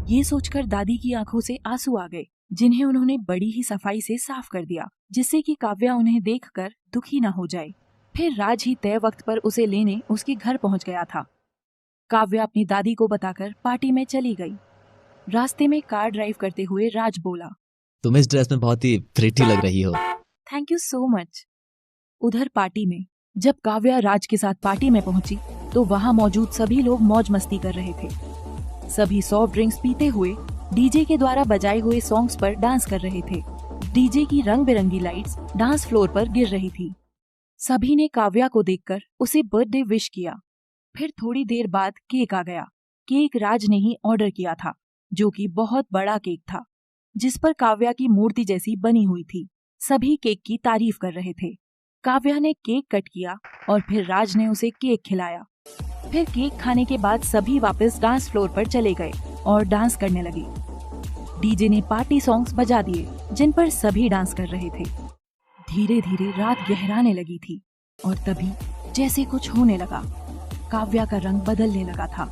ये सोचकर दादी की आंखों से आंसू आ गए, जिन्हें उन्होंने बड़ी ही सफाई से साफ कर दिया, जिससे कि काव्या उन्हें देखकर दुखी न हो जाए। फिर राज ही तय वक्त पर उसे लेने उसके घर पहुंच गया था। काव्या अपनी दादी को बताकर पार्टी में चली गई। रास्ते में कार ड्राइव करते हुए राज बोला, तुम इस ड्रेस में बहुत ही प्रिटी लग रही हो। Thank you so much. उधर पार्टी में जब काव्या राज के साथ पार्टी में पहुंची तो वहां मौजूद सभी लोग मौज मस्ती कर रहे थे। सभी सॉफ्ट ड्रिंक्स पीते हुए डीजे के द्वारा बजाए हुए सॉन्ग्स पर डांस कर रहे थे। डीजे की रंग बिरंगी लाइट्स डांस फ्लोर पर गिर रही थी। सभी ने काव्या को देखकर उसे बर्थडे विश किया। फिर थोड़ी देर बाद केक आ गया। केक राज ने ही ऑर्डर किया था, जो कि बहुत बड़ा केक था, जिस पर काव्या की मूर्ति जैसी बनी हुई थी। सभी केक की तारीफ कर रहे थे। काव्या ने केक कट किया और फिर राज ने उसे केक खिलाया। फिर केक खाने के बाद सभी वापस डांस फ्लोर पर चले गए और डांस करने लगे। डीजे ने पार्टी सॉन्ग्स बजा दिए, जिन पर सभी डांस कर रहे थे। धीरे धीरे रात गहराने लगी थी और तभी जैसे कुछ होने लगा। काव्या का रंग बदलने लगा था,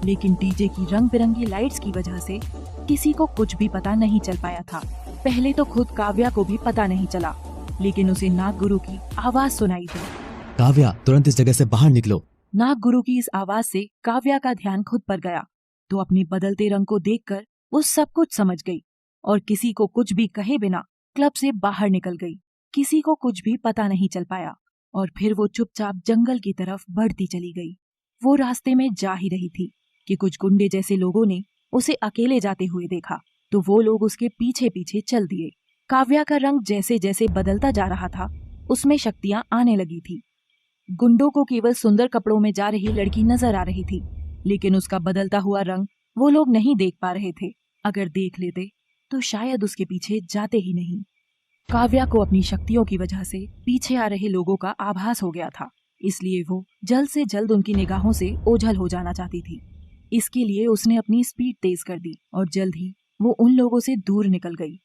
लेकिन डीजे की रंग बिरंगी लाइट्स की वजह से किसी को कुछ भी पता नहीं चल पाया था। पहले तो खुद काव्या को भी पता नहीं चला, लेकिन उसे नागगुरु की आवाज सुनाई दी, काव्या, तुरंत इस जगह से बाहर निकलो। नागगुरु की इस आवाज से काव्या का ध्यान खुद पर गया तो अपने बदलते रंग को देखकर वो सब कुछ समझ गई और किसी को कुछ भी कहे बिना क्लब से बाहर निकल गई। किसी को कुछ भी पता नहीं चल पाया और फिर वो चुपचाप जंगल की तरफ बढ़ती चली गई। वो रास्ते में जा ही रही थी कि कुछ गुंडे जैसे लोगों ने उसे अकेले जाते हुए देखा तो वो लोग उसके पीछे पीछे चल दिए। काव्या का रंग जैसे जैसे बदलता जा रहा था उसमें शक्तियां आने लगी थी। गुंडों को केवल सुंदर कपड़ों में जा रही लड़की नजर आ रही थी, लेकिन उसका बदलता हुआ रंग वो लोग नहीं देख पा रहे थे। अगर देख लेते तो शायद उसके पीछे जाते ही नहीं। काव्या को अपनी शक्तियों की वजह से पीछे आ रहे लोगों का आभास हो गया था, इसलिए वो जल्द से जल्द उनकी निगाहों से ओझल हो जाना चाहती थी। इसके लिए उसने अपनी स्पीड तेज कर दी और जल्द ही वो उन लोगों से दूर निकल गई।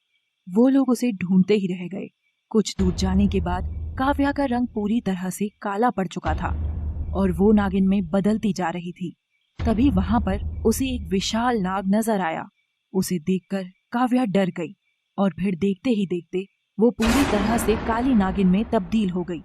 वो लोग उसे ढूंढते ही रह गए। कुछ दूर जाने के बाद काव्या का रंग पूरी तरह से काला पड़ चुका था और वो नागिन में बदलती जा रही थी। तभी वहां पर उसे एक विशाल नाग नजर आया। उसे देखकर काव्या डर गई और फिर देखते ही देखते वो पूरी तरह से काली नागिन में तब्दील हो गई।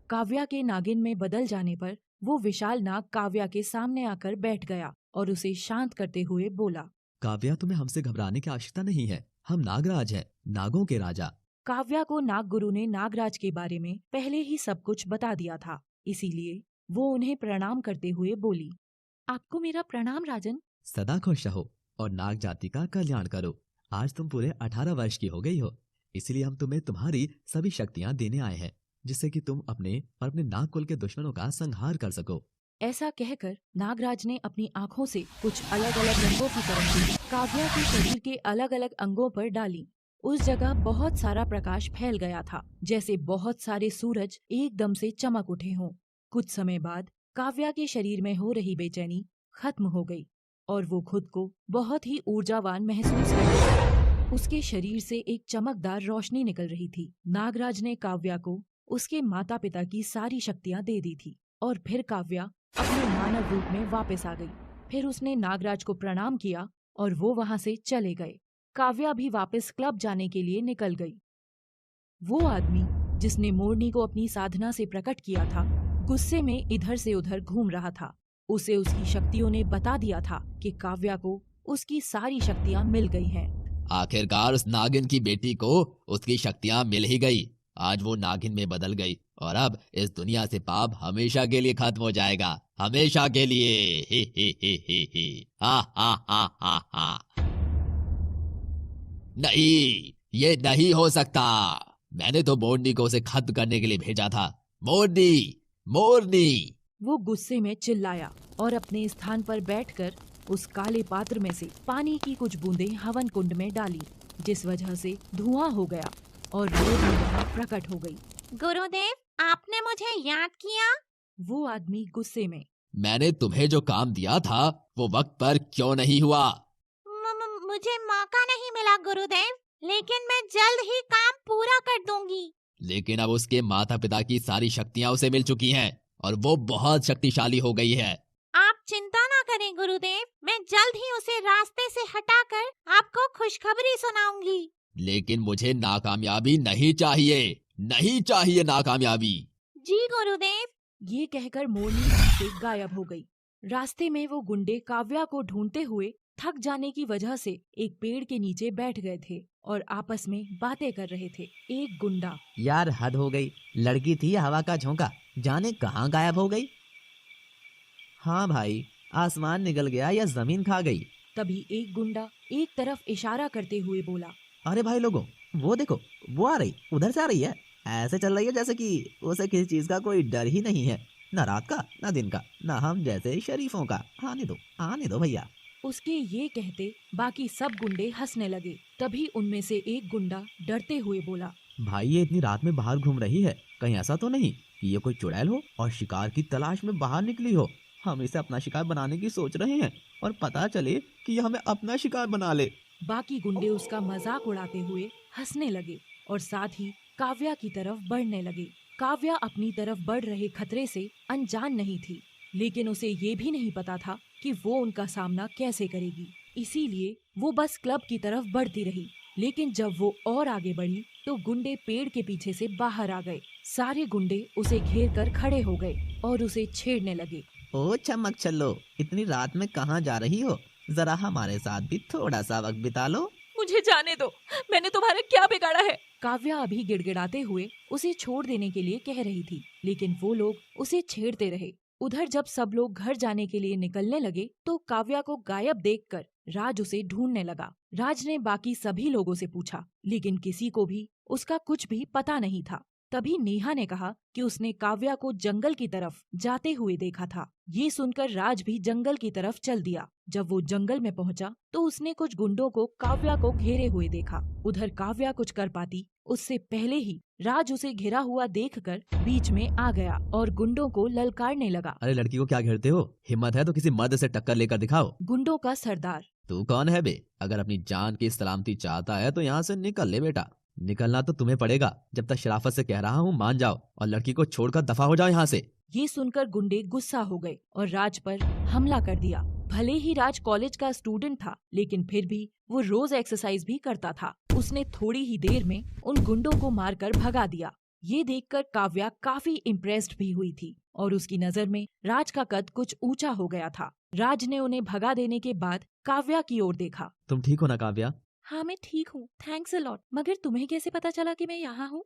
काव्या के नागिन में बदल जाने पर वो विशाल नाग काव्या के सामने आकर बैठ गया और उसे शांत करते हुए बोला, काव्या, तुम्हें हमसे घबराने की आवश्यकता नहीं है। हम नागराज हैं, नागों के राजा। काव्या को नाग गुरु ने नागराज के बारे में पहले ही सब कुछ बता दिया था, इसीलिए वो उन्हें प्रणाम करते हुए बोली, आपको मेरा प्रणाम राजन। सदा खुश रहो और नाग जाति का कल्याण करो। आज तुम पूरे 18 वर्ष की हो गई हो, इसलिए हम तुम्हें तुम्हारी सभी शक्तियाँ देने आए हैं, जिससे कि तुम अपने और अपने नाग कुल के दुश्मनों का संहार कर सको। ऐसा कहकर नागराज ने अपनी आँखों से कुछ अलग अलग रंगों की तरंगें काव्या के शरीर के अलग अलग अंगों पर डाली। उस जगह बहुत सारा प्रकाश फैल गया था, जैसे बहुत सारे सूरज एकदम से चमक उठे हों। कुछ समय बाद काव्या के शरीर में हो रही बेचैनी खत्म हो गई और वो खुद को बहुत ही ऊर्जावान महसूस कर रही। उसके शरीर से एक चमकदार रोशनी निकल रही थी। नागराज ने काव्या को उसके माता पिता की सारी शक्तियाँ दे दी थी और फिर काव्या अपने मानव रूप में वापस आ गई। फिर उसने नागराज को प्रणाम किया और वो वहां से चले गए। काव्या भी वापस क्लब जाने के लिए निकल गई। वो आदमी जिसने मोरनी को अपनी साधना से प्रकट किया था, गुस्से में इधर से उधर घूम रहा था। उसे उसकी शक्तियों ने बता दिया था कि काव्या को उसकी सारी शक्तियाँ मिल गई हैं। आखिरकार उस नागिन की बेटी को उसकी शक्तियाँ मिल ही गई। आज वो नागिन में बदल गई और अब इस दुनिया से पाप हमेशा के लिए खत्म हो जाएगा, हमेशा के लिए। ही ही ही ही ही। हा हा हा हा हा। नहीं, ये नहीं हो सकता। मैंने तो मोरनी को उसे खत्म करने के लिए भेजा था। मोरनी, मोरनी। वो गुस्से में चिल्लाया और अपने स्थान पर बैठकर उस काले पात्र में से पानी की कुछ बूंदें हवन कुंड में डाली, जिस वजह से धुआं हो गया और रोशनी वहां प्रकट हो गई। गुरुदेव, आपने मुझे याद किया? वो आदमी गुस्से में, मैंने तुम्हें जो काम दिया था वो वक्त पर क्यों नहीं हुआ? मुझे मौका नहीं मिला गुरुदेव, लेकिन मैं जल्द ही काम पूरा कर दूंगी। लेकिन अब उसके माता पिता की सारी शक्तियाँ उसे मिल चुकी हैं और वो बहुत शक्तिशाली हो गई है। आप चिंता ना करें गुरुदेव, मैं जल्द ही उसे रास्ते से हटाकर आपको खुशखबरी सुनाऊंगी। लेकिन मुझे नाकामयाबी नहीं चाहिए, नहीं चाहिए नाकामयाबी। जी गुरुदेव। ये कहकर मोरनी वहां से गायब हो गई। रास्ते में वो गुंडे काव्या को ढूंढते हुए थक जाने की वजह से एक पेड़ के नीचे बैठ गए थे और आपस में बातें कर रहे थे। एक गुंडा, यार हद हो गई, लड़की थी हवा का झोंका, जाने कहाँ गायब हो गई। हाँ भाई, आसमान निकल गया या जमीन खा गई। तभी एक गुंडा एक तरफ इशारा करते हुए बोला, अरे भाई लोगों, वो देखो, वो आ रही, उधर से आ रही है। ऐसे चल रही है जैसे कि उसे किसी चीज का कोई डर ही नहीं है, न रात का न दिन का, न हम जैसे शरीफों का। आने दो भैया। उसके ये कहते बाकी सब गुंडे हंसने लगे। तभी उनमें से एक गुंडा डरते हुए बोला, भाई ये इतनी रात में बाहर घूम रही है, कहीं ऐसा तो नहीं कि ये कोई चुड़ैल हो और शिकार की तलाश में बाहर निकली हो। हम इसे अपना शिकार बनाने की सोच रहे हैं और पता चले कि ये हमें अपना शिकार बना ले। बाकी गुंडे उसका मजाक उड़ाते हुए हंसने लगे और साथ ही काव्या की तरफ बढ़ने लगे। काव्या अपनी तरफ बढ़ रहे खतरे से अनजान नहीं थी, लेकिन उसे ये भी नहीं पता था कि वो उनका सामना कैसे करेगी। इसीलिए वो बस क्लब की तरफ बढ़ती रही। लेकिन जब वो और आगे बढ़ी तो गुंडे पेड़ के पीछे से बाहर आ गए। सारे गुंडे उसे घेर कर खड़े हो गए और उसे छेड़ने लगे। ओ चमक चलो, इतनी रात में कहाँ जा रही हो? जरा हमारे साथ भी थोड़ा सा वक्त बिता लो। मुझे जाने दो, मैंने तुम्हारा क्या बिगाड़ा है? काव्या अभी गिड़गिड़ाते हुए उसे छोड़ देने के लिए कह रही थी, लेकिन वो लोग उसे छेड़ते रहे। उधर जब सब लोग घर जाने के लिए निकलने लगे तो काव्या को गायब देखकर राज उसे ढूंढने लगा। राज ने बाकी सभी लोगों से पूछा, लेकिन किसी को भी उसका कुछ भी पता नहीं था। तभी नेहा ने कहा कि उसने काव्या को जंगल की तरफ जाते हुए देखा था। ये सुनकर राज भी जंगल की तरफ चल दिया। जब वो जंगल में पहुंचा तो उसने कुछ गुंडों को काव्या को घेरे हुए देखा। उधर काव्या कुछ कर पाती उससे पहले ही राज उसे घिरा हुआ देखकर बीच में आ गया और गुंडों को ललकारने लगा। अरे लड़की को क्या घेरते हो? हिम्मत है तो किसी मर्द से टक्कर लेकर दिखाओ। गुंडों का सरदार, तू कौन है बे? अगर अपनी जान की सलामती चाहता है तो यहाँ से निकल ले बेटा। निकलना तो तुम्हें पड़ेगा। जब तक शराफत से कह रहा हूँ मान जाओ और लड़की को छोड़कर दफा हो जाओ यहाँ से। ये सुनकर गुंडे गुस्सा हो गए और राज पर हमला कर दिया। भले ही राज कॉलेज का स्टूडेंट था, लेकिन फिर भी वो रोज एक्सरसाइज भी करता था। उसने थोड़ी ही देर में उन गुंडों को मारकर भगा दिया। ये देखकर काव्या काफी इम्प्रेस्ड भी हुई थी और उसकी नजर में राज का कद कुछ ऊंचा हो गया था। राज ने उन्हें भगा देने के बाद काव्या की ओर देखा। तुम ठीक हो ना काव्या? हाँ मैं ठीक हूँ, थैंक्स अ लॉट। मगर तुम्हें कैसे पता चला कि मैं यहाँ हूँ?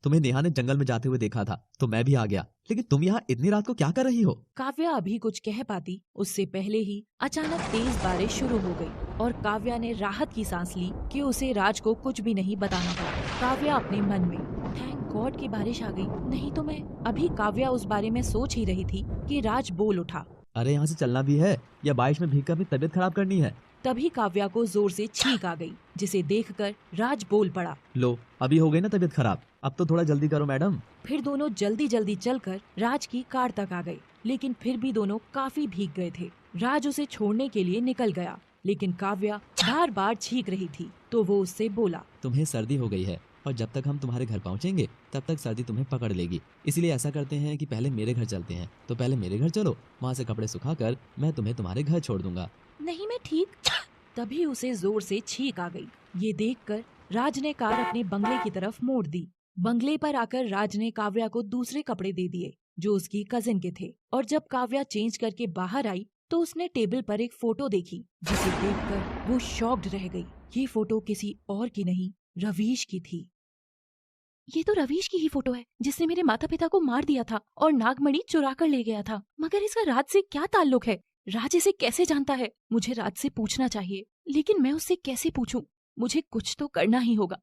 तुम्हें नेहा ने जंगल में जाते हुए देखा था तो मैं भी आ गया, लेकिन तुम यहाँ इतनी रात को क्या कर रही हो? काव्या अभी कुछ कह पाती उससे पहले ही अचानक तेज बारिश शुरू हो गई और काव्या ने राहत की सांस ली कि उसे राज को कुछ भी नहीं बताना पड़ा। काव्या अपने मन में थैंक गॉड की बारिश आ गई, नहीं तो मैं। अभी काव्या उस बारे में सोच ही रही थी कि राज बोल उठा, अरे यहाँ से चलना भी है या बारिश में भीगकर अपनी तबीयत खराब करनी है? तभी काव्या को जोर से छींक आ गई, जिसे देखकर राज बोल पड़ा, लो अभी हो गई ना तबीयत खराब, अब तो थोड़ा जल्दी करो मैडम। फिर दोनों जल्दी जल्दी चलकर राज की कार तक आ गए, लेकिन फिर भी दोनों काफी भीग गए थे। राज उसे छोड़ने के लिए निकल गया, लेकिन काव्या बार बार छींक रही थी तो वो उससे बोला, तुम्हें सर्दी हो गई है और जब तक हम तुम्हारे घर पहुँचेंगे तब तक सर्दी तुम्हें पकड़ लेगी। इसलिए ऐसा करते हैं कि पहले मेरे घर चलते हैं। तो पहले मेरे घर चलो, वहाँ से कपड़े सुखाकर मैं तुम्हें तुम्हारे घर छोड़ दूंगा। नहीं मैं ठीक। तभी उसे जोर से छींक आ गई। ये देखकर राज ने कार अपने बंगले की तरफ मोड़ दी। बंगले पर आकर राज ने काव्या को दूसरे कपड़े दे दिए जो उसकी कजिन के थे, और जब काव्या चेंज करके बाहर आई तो उसने टेबल पर एक फोटो देखी, जिसे देखकर वो शॉक्ड रह गई। ये फोटो किसी और की नहीं, रवीश की थी। ये तो रवीश की ही फोटो है जिसने मेरे माता पिता को मार दिया था और नागमणि चुरा कर ले गया था। मगर इसका राज से क्या ताल्लुक है? राज इसे कैसे जानता है? मुझे राज से पूछना चाहिए, लेकिन मैं उससे कैसे पूछूं? मुझे कुछ तो करना ही होगा।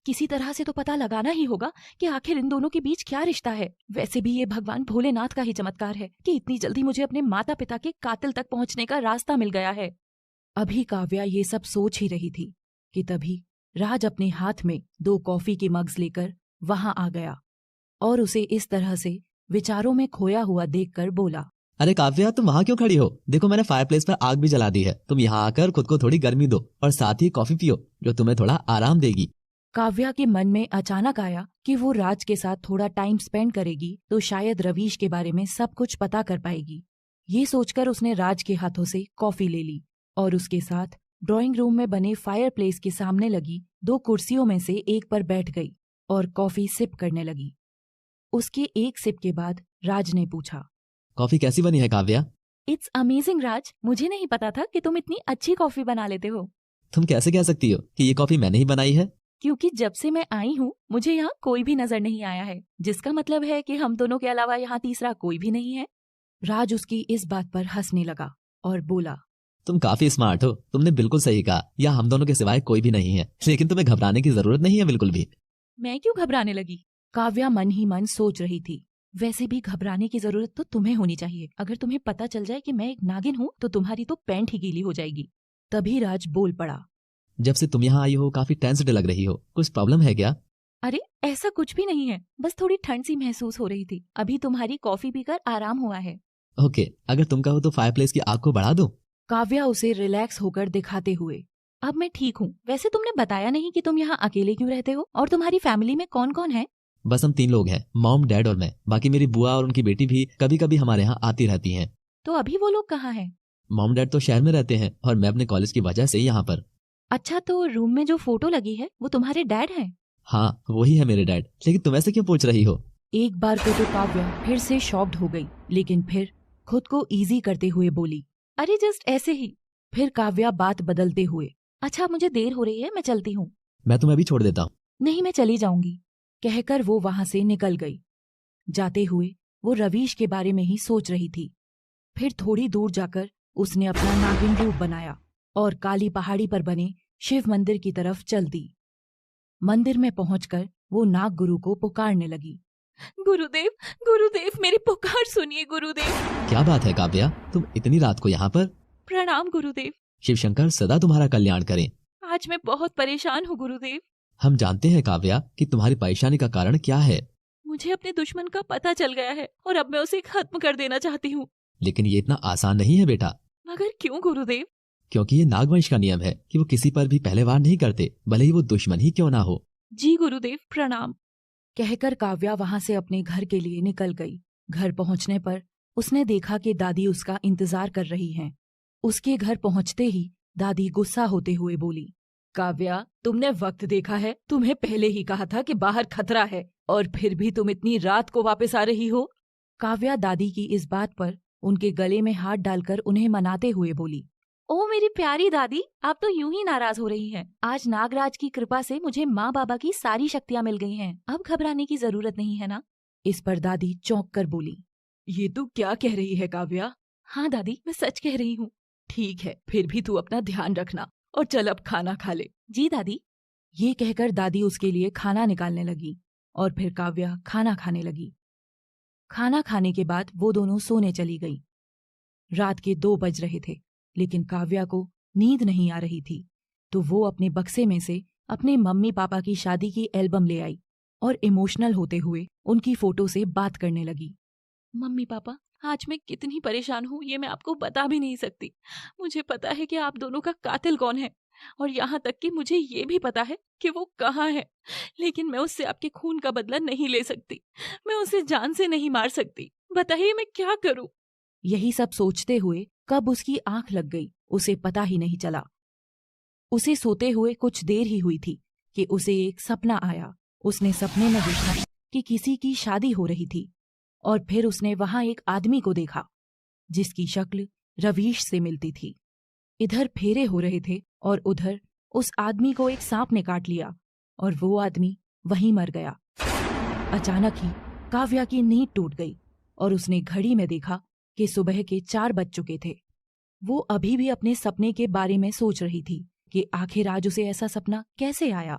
किसी तरह से तो पता लगाना ही होगा कि आखिर इन दोनों के बीच क्या रिश्ता है। वैसे भी ये भगवान भोलेनाथ का ही चमत्कार है कि इतनी जल्दी मुझे अपने माता पिता के कातिल तक पहुंचने का रास्ता मिल गया है। अभी काव्या ये सब सोच ही रही थी कि तभी राज अपने हाथ में 2 कॉफी के मग्स लेकर वहां आ गया और उसे इस तरह से विचारों में खोया हुआ देखकर बोला, अरे काव्या तुम वहाँ क्यों खड़ी हो? देखो मैंने फायरप्लेस पर आग भी जला दी है। तुम यहाँ आकर खुद को थोड़ी गर्मी दो और साथ ही कॉफी पियो जो तुम्हें थोड़ा आराम देगी। काव्या के मन में अचानक आया कि वो राज के साथ थोड़ा टाइम स्पेंड करेगी तो शायद रवीश के बारे में सब कुछ पता कर पाएगी। ये सोचकर उसने राज के हाथों से कॉफी ले ली और उसके साथ ड्राइंग रूम में बने फायरप्लेस के सामने लगी 2 कुर्सियों में से एक पर बैठ गई और कॉफी सिप करने लगी। उसके एक सिप के बाद राज ने पूछा, कॉफी कैसी बनी है काव्या? इट्स अमेजिंग राज, मुझे नहीं पता था कि तुम इतनी अच्छी कॉफी बना लेते हो। तुम कैसे कह सकती हो कि ये कॉफी मैंने ही बनाई है? क्योंकि जब से मैं आई हूँ मुझे यहाँ कोई भी नजर नहीं आया है, जिसका मतलब है कि हम दोनों के अलावा यहाँ तीसरा कोई भी नहीं है। राज उसकी इस बात पर हंसने लगा और बोला, तुम काफी स्मार्ट हो, तुमने बिल्कुल सही कहा। यहाँ हम दोनों के सिवाय कोई भी नहीं है, लेकिन तुम्हें घबराने की जरूरत नहीं है बिल्कुल भी। मैं क्यों घबराने लगी? काव्या मन ही मन सोच रही थी, वैसे भी घबराने की जरूरत तो तुम्हें होनी चाहिए। अगर तुम्हें पता चल जाए कि मैं एक नागिन हूँ तो तुम्हारी तो पैंट ही गीली हो जाएगी। तभी राज बोल पड़ा, जब से तुम यहाँ आई हो काफी टेंस्ड लग रही हो, कुछ प्रॉब्लम है क्या? अरे ऐसा कुछ भी नहीं है, बस थोड़ी ठंड सी महसूस हो रही थी। अभी तुम्हारी कॉफी पीकर आराम हुआ है। ओके, अगर तुम कहो तो फायरप्लेस की आग को बढ़ा दो। काव्या उसे रिलैक्स होकर दिखाते हुए, अब मैं ठीक हूँ। वैसे तुमने बताया नहीं कि तुम यहाँ अकेले क्यों रहते हो और तुम्हारी फैमिली में कौन कौन है? बस हम 3 लोग हैं, मॉम, डैड और मैं। बाकी मेरी बुआ और उनकी बेटी भी कभी कभी हमारे यहाँ आती रहती हैं। तो अभी वो लोग कहाँ हैं? मॉम डैड तो शहर में रहते हैं और मैं अपने कॉलेज की वजह से यहाँ पर। अच्छा, तो रूम में जो फोटो लगी है वो तुम्हारे डैड हैं? हाँ वही है मेरे डैड। लेकिन तुम ऐसे क्यों पूछ रही हो? एक बार को तो काव्या फिर से शॉक्ड हो गई, लेकिन फिर खुद को इजी करते हुए बोली, अरे जस्ट ऐसे ही। फिर काव्या बात बदलते हुए, अच्छा मुझे देर हो रही है, मैं चलती हूँ। मैं तुम्हें अभी छोड़ देता हूँ। नहीं मैं चली जाऊंगी। कहकर वो वहां से निकल गई। जाते हुए वो रवीश के बारे में ही सोच रही थी। फिर थोड़ी दूर जाकर उसने अपना नागिन रूप बनाया और काली पहाड़ी पर बने शिव मंदिर की तरफ चल दी। मंदिर में पहुंचकर वो नाग गुरु को पुकारने लगी। गुरुदेव, गुरुदेव, मेरी पुकार सुनिए गुरुदेव। क्या बात है काव्या, तुम इतनी रात को यहाँ पर? प्रणाम गुरुदेव। शिव शंकर सदा तुम्हारा कल्याण करें। आज मैं बहुत परेशान हूँ गुरुदेव। हम जानते हैं काव्या कि तुम्हारी परेशानी का कारण क्या है, मुझे अपने दुश्मन का पता चल गया है और अब मैं उसे खत्म कर देना चाहती हूँ। लेकिन ये इतना आसान नहीं है बेटा। मगर क्यों गुरुदेव? क्योंकि ये नागवंश का नियम है कि वो किसी पर भी पहले वार नहीं करते, भले ही वो दुश्मन ही क्यों ना हो। जी गुरुदेव, प्रणाम। कहकर काव्या वहां से अपने घर के लिए निकल गई। घर पहुंचने पर उसने देखा कि दादी उसका इंतजार कर रही हैं। उसके घर पहुंचते ही दादी गुस्सा होते हुए बोली, काव्या, तुमने वक्त देखा है? तुम्हें पहले ही कहा था कि बाहर खतरा है और फिर भी तुम इतनी रात को वापस आ रही हो। काव्या दादी की इस बात पर उनके गले में हाथ डालकर उन्हें मनाते हुए बोली, ओ मेरी प्यारी दादी, आप तो यूं ही नाराज हो रही हैं। आज नागराज की कृपा से मुझे माँ बाबा की सारी शक्तियाँ मिल गई हैं। अब घबराने की जरूरत नहीं है ना? इस पर दादी चौंक कर बोली, ये तू क्या कह रही है काव्या? हाँ दादी, मैं सच कह रही हूँ। ठीक है, फिर भी तू अपना ध्यान रखना और चल अब खाना खा ले। जी दादी। ये कहकर दादी उसके लिए खाना निकालने लगी और फिर काव्या खाना खाने लगी। खाना खाने के बाद वो दोनों सोने चली गई। रात के 2 बज रहे थे, लेकिन काव्या को नींद नहीं आ रही थी, तो वो अपने बक्से में से अपने मम्मी पापा की शादी की एल्बम ले आई और इमोशनल होते हुए उनकी फोटो से बात करने लगी। मम्मी पापा, आज मैं कितनी परेशान हूँ ये मैं आपको बता भी नहीं सकती। मुझे पता है कि आप दोनों का कातिल कौन है और यहाँ तक कि मुझे ये भी पता है कि वो कहाँ है, लेकिन मैं उससे आपके खून का बदला नहीं ले सकती। मैं उसे जान से नहीं मार सकती। बताइए मैं क्या करूँ? यही सब सोचते हुए कब उसकी आंख लग गई उसे पता ही नहीं चला। उसे सोते हुए कुछ देर ही हुई थी कि उसे एक सपना आया। उसने सपने में देखा कि किसी की शादी हो रही थी और फिर उसने वहां एक आदमी को देखा जिसकी शक्ल रवीश से मिलती थी। इधर फेरे हो रहे थे और उधर उस आदमी को एक सांप ने काट लिया और वो आदमी वहीं मर गया। अचानक ही काव्या की नींद टूट गई और उसने घड़ी में देखा कि सुबह के 4 बज चुके थे। वो अभी भी अपने सपने के बारे में सोच रही थी कि आखिर आज उसे ऐसा सपना कैसे आया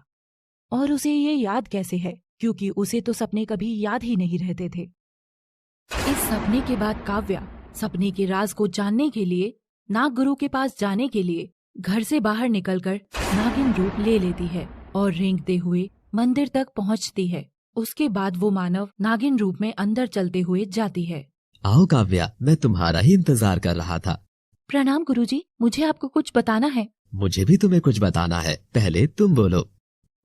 और उसे ये याद कैसे है, क्योंकि उसे तो सपने कभी याद ही नहीं रहते थे। इस सपने के बाद काव्या सपने के राज को जानने के लिए नाग गुरु के पास जाने के लिए घर से बाहर निकलकर नागिन रूप ले लेती है और रेंगते हुए मंदिर तक पहुंचती है। उसके बाद वो मानव नागिन रूप में अंदर चलते हुए जाती है। आओ काव्या, मैं तुम्हारा ही इंतजार कर रहा था। प्रणाम गुरुजी, मुझे आपको कुछ बताना है। मुझे भी तुम्हें कुछ बताना है, पहले तुम बोलो।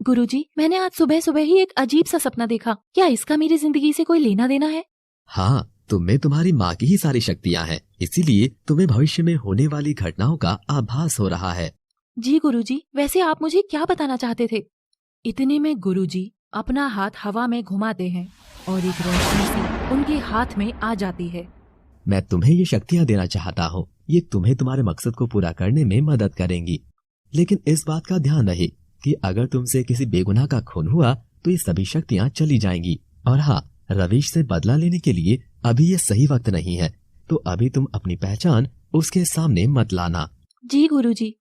गुरुजी, मैंने आज सुबह सुबह ही एक अजीब सा सपना देखा। क्या इसका मेरी जिंदगी से कोई लेना देना है? हाँ, तुम्हें तुम्हारी माँ की ही सारी शक्तियाँ हैं, इसीलिए तुम्हें भविष्य में होने वाली घटनाओं का आभास हो रहा है। जी गुरुजी, वैसे आप मुझे क्या बताना चाहते थे? इतने में गुरुजी अपना हाथ हवा में घुमाते हैं और एक रोशनी सी उनके हाथ में आ जाती है। मैं तुम्हें ये शक्तियाँ देना चाहता हूँ, ये तुम्हें तुम्हारे मकसद को पूरा करने में मदद करेंगी। लेकिन इस बात का ध्यान रहे कि अगर तुमसे किसी बेगुनाह का खून हुआ तो ये सभी शक्तियाँ चली जाएंगी। और हाँ, रवीश से बदला लेने के लिए अभी ये सही वक्त नहीं है, तो अभी तुम अपनी पहचान उसके सामने मत लाना। जी गुरुजी।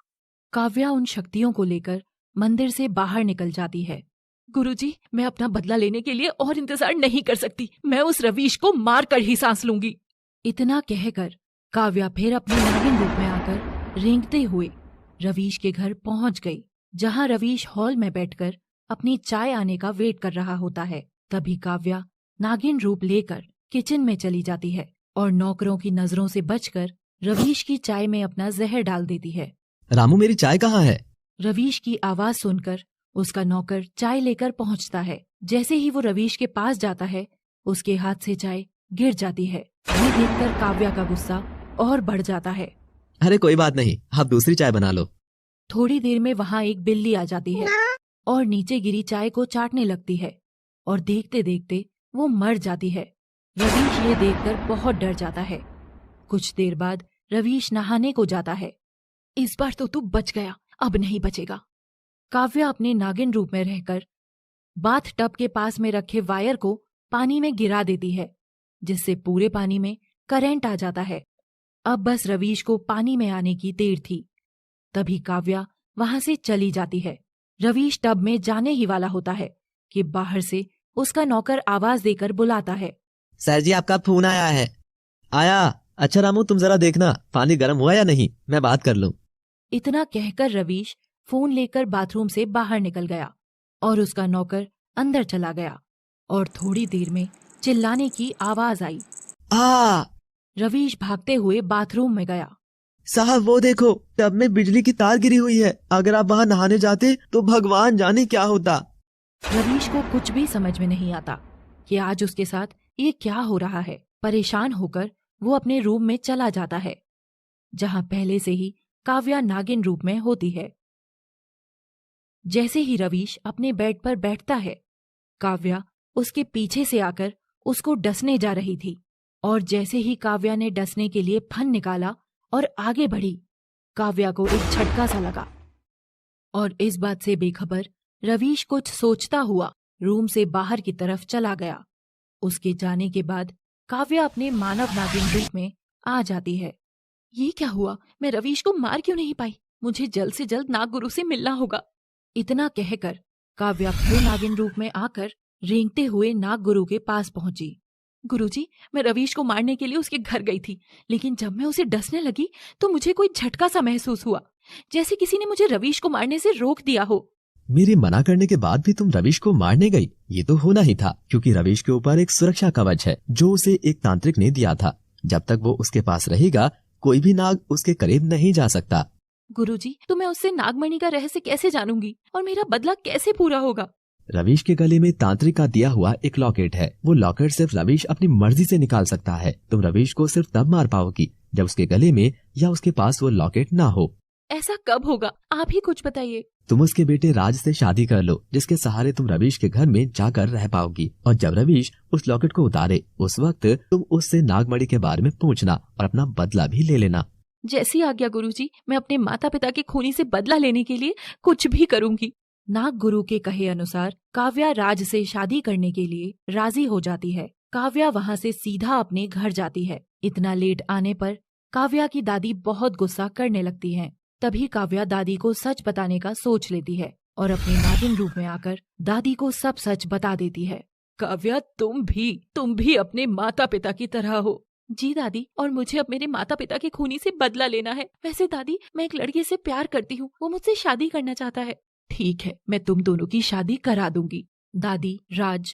काव्या उन शक्तियों को लेकर मंदिर से बाहर निकल जाती है। गुरुजी, मैं अपना बदला लेने के लिए और इंतजार नहीं कर सकती। मैं उस रवीश को मार कर ही सांस लूंगी। इतना कहकर काव्या फिर अपने नागिन रूप में आकर रेंगते हुए रवीश के घर पहुंच गई, जहां रवीश हॉल में बैठकर अपनी चाय आने का वेट कर रहा होता है। तभी काव्या नागिन रूप लेकर किचन में चली जाती है और नौकरों की नजरों से बचकर रवीश की चाय में अपना जहर डाल देती है। रामू, मेरी चाय कहाँ है? रवीश की आवाज सुनकर उसका नौकर चाय लेकर पहुंचता है। जैसे ही वो रवीश के पास जाता है, उसके हाथ से चाय गिर जाती है। ये देखकर काव्या का गुस्सा और बढ़ जाता है। अरे कोई बात नहीं, आप दूसरी चाय बना लो। थोड़ी देर में वहाँ एक बिल्ली आ जाती है और नीचे गिरी चाय को चाटने लगती है और देखते देखते वो मर जाती है। रवीश ये देखकर बहुत डर जाता है। कुछ देर बाद रवीश नहाने को जाता है। इस बार तो तू बच गया, अब नहीं बचेगा। काव्या अपने नागिन रूप में रहकर बाथ टब के पास में रखे वायर को पानी में गिरा देती है जिससे पूरे पानी में करंट आ जाता है। अब बस रवीश को पानी में आने की देर थी। तभी काव्या वहां से चली जाती है। रवीश टब में जाने ही वाला होता है कि बाहर से उसका नौकर आवाज देकर बुलाता है। सर जी, आपका फोन आया है। आया? अच्छा रामू, तुम जरा देखना पानी गर्म हुआ या नहीं, मैं बात कर लूं। इतना कहकर रवीश फोन लेकर बाथरूम से बाहर निकल गया और उसका नौकर अंदर चला गया और थोड़ी देर में चिल्लाने की आवाज आई। आ रवीश भागते हुए बाथरूम में गया। साहब वो देखो, टब में बिजली की तार गिरी हुई है। अगर आप वहां नहाने जाते तो भगवान जाने क्या होता। रवीश को कुछ भी समझ में नहीं आता कि आज उसके साथ ये क्या हो रहा है। परेशान होकर वो अपने रूम में चला जाता है, जहां पहले से ही काव्या नागिन रूप में होती है। जैसे ही रवीश अपने बेड पर बैठता है, काव्या उसके पीछे से आकर उसको डसने जा रही थी और जैसे ही काव्या ने डसने के लिए फन निकाला और आगे बढ़ी, काव्या को एक झटका सा लगा और इस बात से बेखबर रवीश कुछ सोचता हुआ रूम से बाहर की तरफ चला गया। उसके जाने के बाद काव्या अपने मानव नागिन रूप में आ जाती है। ये क्या हुआ? मैं रवीश को मार क्यों नहीं पाई? मुझे जल्द से जल्द नागगुरु से मिलना होगा। इतना कहकर काव्या फिर नागिन रूप में आकर रेंगते हुए नागगुरु के पास पहुंची। गुरुजी, मैं रवीश को मारने के लिए उसके घर गई थी, लेकिन जब मैं उसे डसने लगी तो मुझे कोई झटका सा महसूस हुआ, जैसे किसी ने मुझे रवीश को मारने से रोक दिया हो। मेरे मना करने के बाद भी तुम रवीश को मारने गई? ये तो होना ही था, क्योंकि रवीश के ऊपर एक सुरक्षा कवच है जो उसे एक तांत्रिक ने दिया था। जब तक वो उसके पास रहेगा, कोई भी नाग उसके करीब नहीं जा सकता। गुरुजी, तो मैं उससे नागमणि का रहस्य कैसे जानूंगी और मेरा बदला कैसे पूरा होगा? रवीश के गले में तांत्रिक का दिया हुआ एक लॉकेट है। वो लॉकेट सिर्फ रवीश अपनी मर्जी से निकाल सकता है। तुम रवीश को सिर्फ तब मार पाओगी जब उसके गले में या उसके पास वो लॉकेट ना हो। ऐसा कब होगा? आप ही कुछ बताइए। तुम उसके बेटे राज से शादी कर लो, जिसके सहारे तुम रवीश के घर में जाकर रह पाओगी। और जब रवीश उस लॉकेट को उतारे, उस वक्त तुम उससे नागमणि के बारे में पूछना और अपना बदला भी ले लेना। जैसी आज्ञा गुरुजी, मैं अपने माता पिता के खूनी से बदला लेने के लिए कुछ भी करूंगी। नागगुरु के कहे अनुसार काव्या राज से शादी करने के लिए राजी हो जाती है। काव्या वहां से सीधा अपने घर जाती है। इतना लेट आने पर काव्या की दादी बहुत गुस्सा करने लगती हैं। तभी काव्या दादी को सच बताने का सोच लेती है और अपने नागिन रूप में आकर दादी को सब सच बता देती है। काव्या, तुम भी अपने माता पिता की तरह हो। जी दादी, और मुझे अब मेरे माता पिता के खूनी से बदला लेना है। वैसे दादी, मैं एक लड़के से प्यार करती हूँ, वो मुझसे शादी करना चाहता है। ठीक है, मैं तुम दोनों की शादी करा दूंगी। दादी, राज